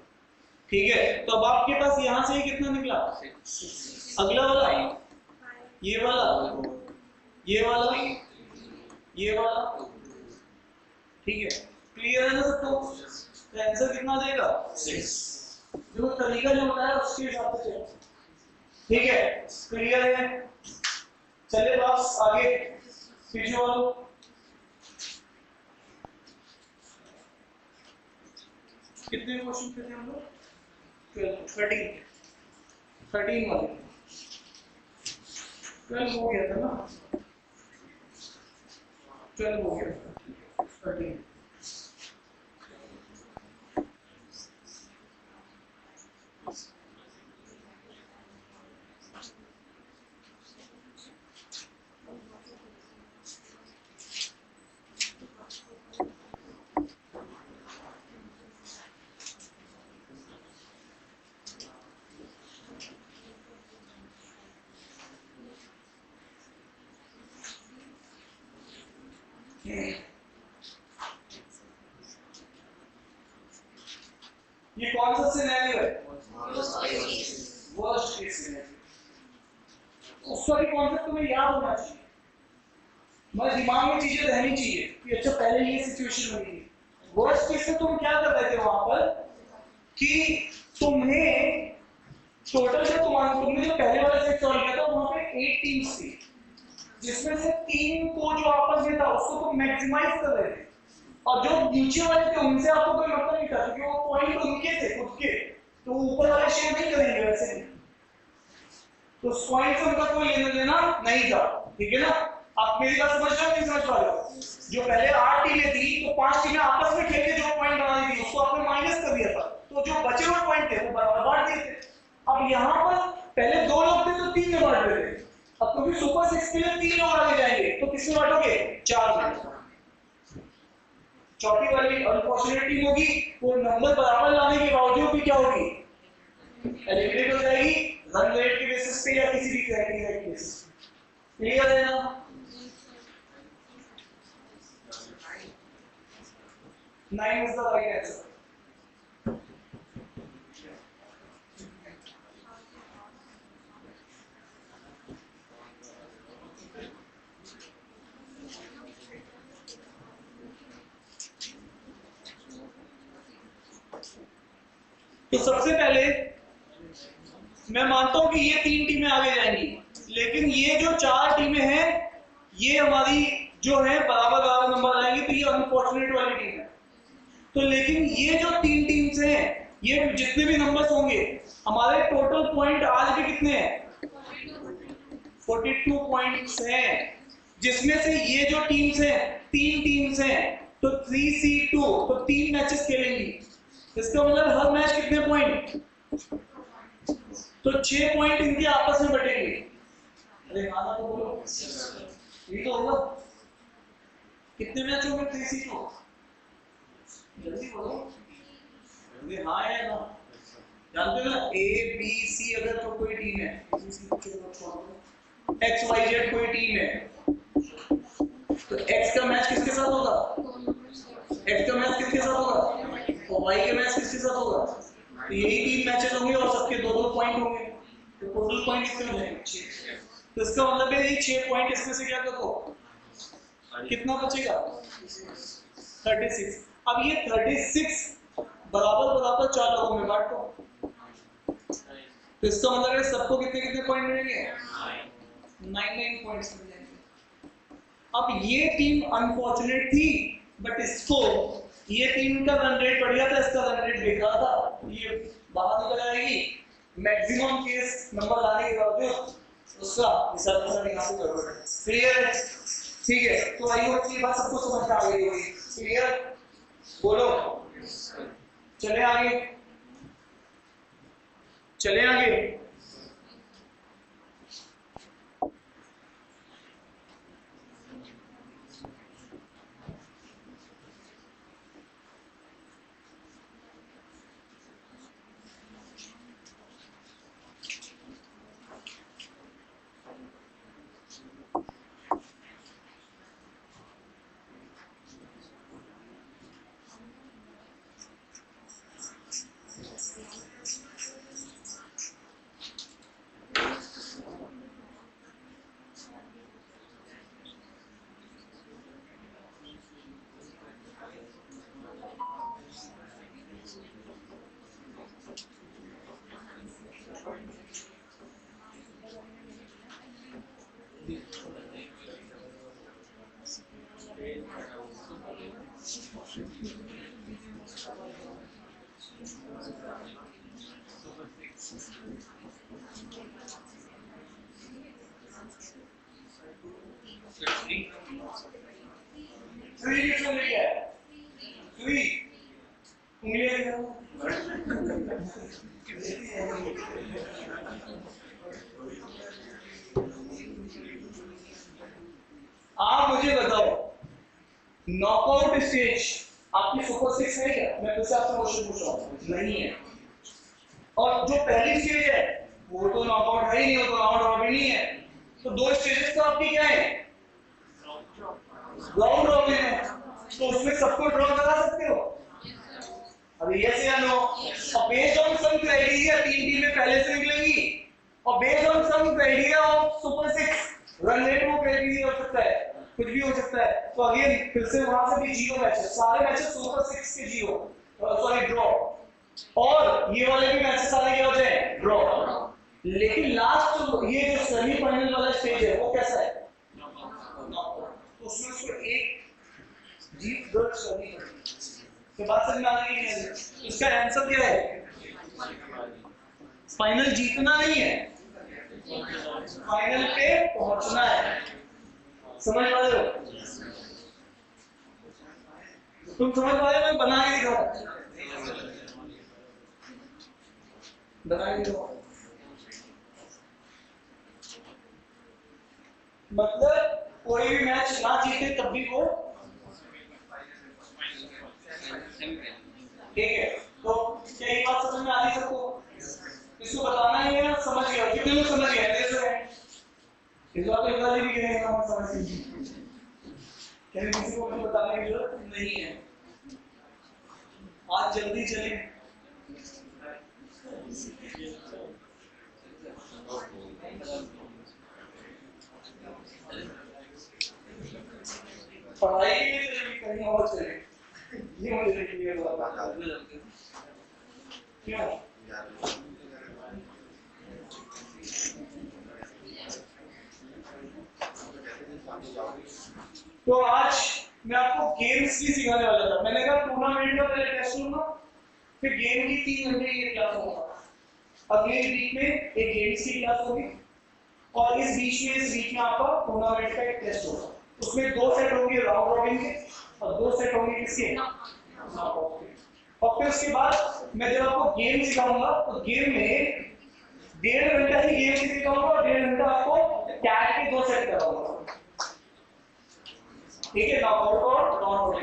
ठीक है। तो अब आपके पास यहां से कितना निकला? अगला वाला, ये वाला, ये वाला, ये वाला, ठीक है। क्लियर है ना सबको? तो आंसर कितना देगा? 6। जो तरीका जो होता है उसके हिसाब से, ठीक है। क्लियर है? चलिए बस आगे पीछे वालों। कितने क्वेश्चन थे हम लोग? 13 वाले 12 हो गया था ना? 12 हो गया था, 13। ये कौन सा सिनेरियो है? Worst case scenario. उसका भी कॉन्सेप्ट तुम्हें याद होना चाहिए, तुम्हारे दिमाग में चीजें रहनी चाहिए कि अच्छा पहले ये सिचुएशन बनी थी। वर्स्ट केस में तुम क्या कर रहे थे वहां पर कि तुम्हें टोटल से तुमने जो पहले वाला सेट सॉल्व किया था वहां पे 8 टीम्स थी, जिसमें से 3 को जो आपस में था उसको तुम मैक्सिमाइज कर रहे थे, और जो नीचे वाले थे उनसे आपको कोई मतलब नहीं था क्योंकि वो पॉइंट उनके थे खुद के, तो ऊपर वाले शेयर नहीं करेंगे वैसे भी, तो उस पॉइंट से उनका कोई लेना देना नहीं था, ठीक है ना? आप मेरी बात समझ रहे हो नहीं समझ पा रहे हो? जो पहले 8 टीमें थी तो 5 टीमें आपस में खेल के जो पॉइंट बना दी थी उसको आपने माइनस कर दिया था, तो जो बचे हुए पॉइंट थे वो बराबर बांट दिए थे। अब यहाँ पर पहले 2 लोग थे तो 3 में बांट रहे थे, अब क्योंकि सुपर 6 के लिए 3 लोग आगे जाएंगे तो किसमें बांटोगे? 4 में। चौथी वाली अनफॉर्चुनेट टीम होगी, वो नंबर बराबर लाने के बावजूद भी क्या होगी? एलिमिनेट हो जाएगी, रन रेट के बेसिस पे या किसी भी क्राइटेरिया के बेसिस पे। क्लियर है ना? 9 is the right answer. तो सबसे पहले मैं मानता हूं कि ये 3 टीमें आगे जाएंगी, लेकिन ये जो 4 टीमें हैं ये हमारी जो है बराबर नंबर लाएंगी, तो ये अनफॉर्चुनेट वाली टीम है। तो लेकिन ये जो 3 टीम्स हैं, ये जितने भी नंबर्स होंगे, हमारे टोटल पॉइंट आज भी कितने हैं? 42 पॉइंट्स हैं, जिसमें से ये जो टीम्स हैं 3 टीम्स हैं, तो 3C2, तो 3 मैचेस खेलेंगी। इसका मतलब हर मैच कितने पॉइंट? तो 6 पॉइंट इनके आपस में बटेंगे। अरे हाँ तो बोलो, ये तो होगा। कितने मैच होंगे 3C2? जल्दी बोलो। जल्दी हाँ है ना? जानते हो ना, A B C अगर तो कोई टीम है, X Y Z कोई टीम है, तो X का मैच किसके साथ होगा? X का मैच किसके साथ होगा? और Y के मैच किसके साथ होगा? तो यही 3 मैचेस होंगे और सबके 2-2 पॉइंट होंगे, तो टोटल पॉइंट कितने हो जाएंगे? 6। तो इसका मतलब है ये 6 पॉइंट इसमें से क्या करो, कितना बचेगा? 36। अब ये 36 बराबर 4 लोगों में बांटो, तो इसका मतलब है सबको कितने कितने पॉइंट मिलेंगे? 9 पॉइंट्स मिल जाएंगे। अब ये टीम अनफॉर्चुनेट थी, बट इसको ये टीम का रन रेट बढ़िया था, इसका रन रेट बेकार था, ये बाहर निकल आएगी। मैक्सिमम केस नंबर लाने के बावजूद उसका हिसाब किताब यहाँ से गड़बड़ है। क्लियर है? ठीक है, तो आई होप ये बात सबको समझ में आ गई होगी। क्लियर? बोलो, चले आगे, चले आगे। आप मुझे बताओ, नॉकआउट स्टेज आपकी सुपर 6 है क्या? मैं तुझसे आपसे क्वेश्चन पूछ रहा हूं, नहीं है। और जो पहली स्टेज है वो तो नॉकआउट है ही नहीं, वो तो राउंड रॉबिन ही है। तो दो स्टेजेस तो आपकी क्या है? राउंड रॉबिन है, तो उसमें सबको ड्रॉ करा सकते हो। अभी यस या नो? और बेस्ड ऑन सम क्राइटेरिया तीन टीमें पहले से निकलेंगी, और based on some criteria of super 6 run rate वो क्राइटेरिया हो सकता है, कुछ भी हो सकता है। तो अगेन फिर से वहां से भी जीरो मैचेस, सारे मैचेस सुपर 6 के जीरो, सॉरी ड्रॉ, और ये वाले भी मैचेस सारे क्या हो जाए? ड्रॉ। लेकिन लास्ट ये जो सेमीफाइनल वाला स्टेज है वो कैसा है? तो उसमें उसको एक जीत दर्ज करनी पड़ेगी। तो बात समझ में आ रही है? इसका आंसर क्या है? फाइनल जीतना नहीं है, फाइनल पे पहुंचना है। समझ पा रहे हो? तुम समझ पा रहे हो? मैं बना के दिखाऊं, बना के दिखाऊं। मतलब कोई भी मैच ना जीते तब भी वो ठीक है। तो क्या ये बात समझ में आ रही सबको? इसको बताना ही है, समझ गया? कितने लोग समझ गए? इस बात को एक बार भी कहेंगे हम समझ लीजिए, क्या किसी को बताने की जरूरत नहीं है। आज जल्दी चले। पढ़ाई के लिए कहीं और चले, ये मुझे क्लियर हुआ। क्यों? तो आज मैं आपको गेम्स भी सिखाने वाला था। मैंने कहा टूर्नामेंट का पहले टेस्ट लूंगा, फिर गेम की 3 घंटे की क्लास होगा। अगले वीक में एक गेम्स की क्लास होगी, और इस बीच में आपका टूर्नामेंट का एक टेस्ट होगा। उसमें 2 सेट होंगे राउंड रॉबिन के, और 2 सेट होंगे किसके? नॉकआउट के। और फिर उसके बाद मैं जब आपको गेम सिखाऊंगा तो गेम में 1.5 घंटा ही गेम सिखाऊंगा, और 1.5 घंटा आपको कैट के 2 सेट कराऊंगा। ठीक है, नॉकआउट और नॉन आउट।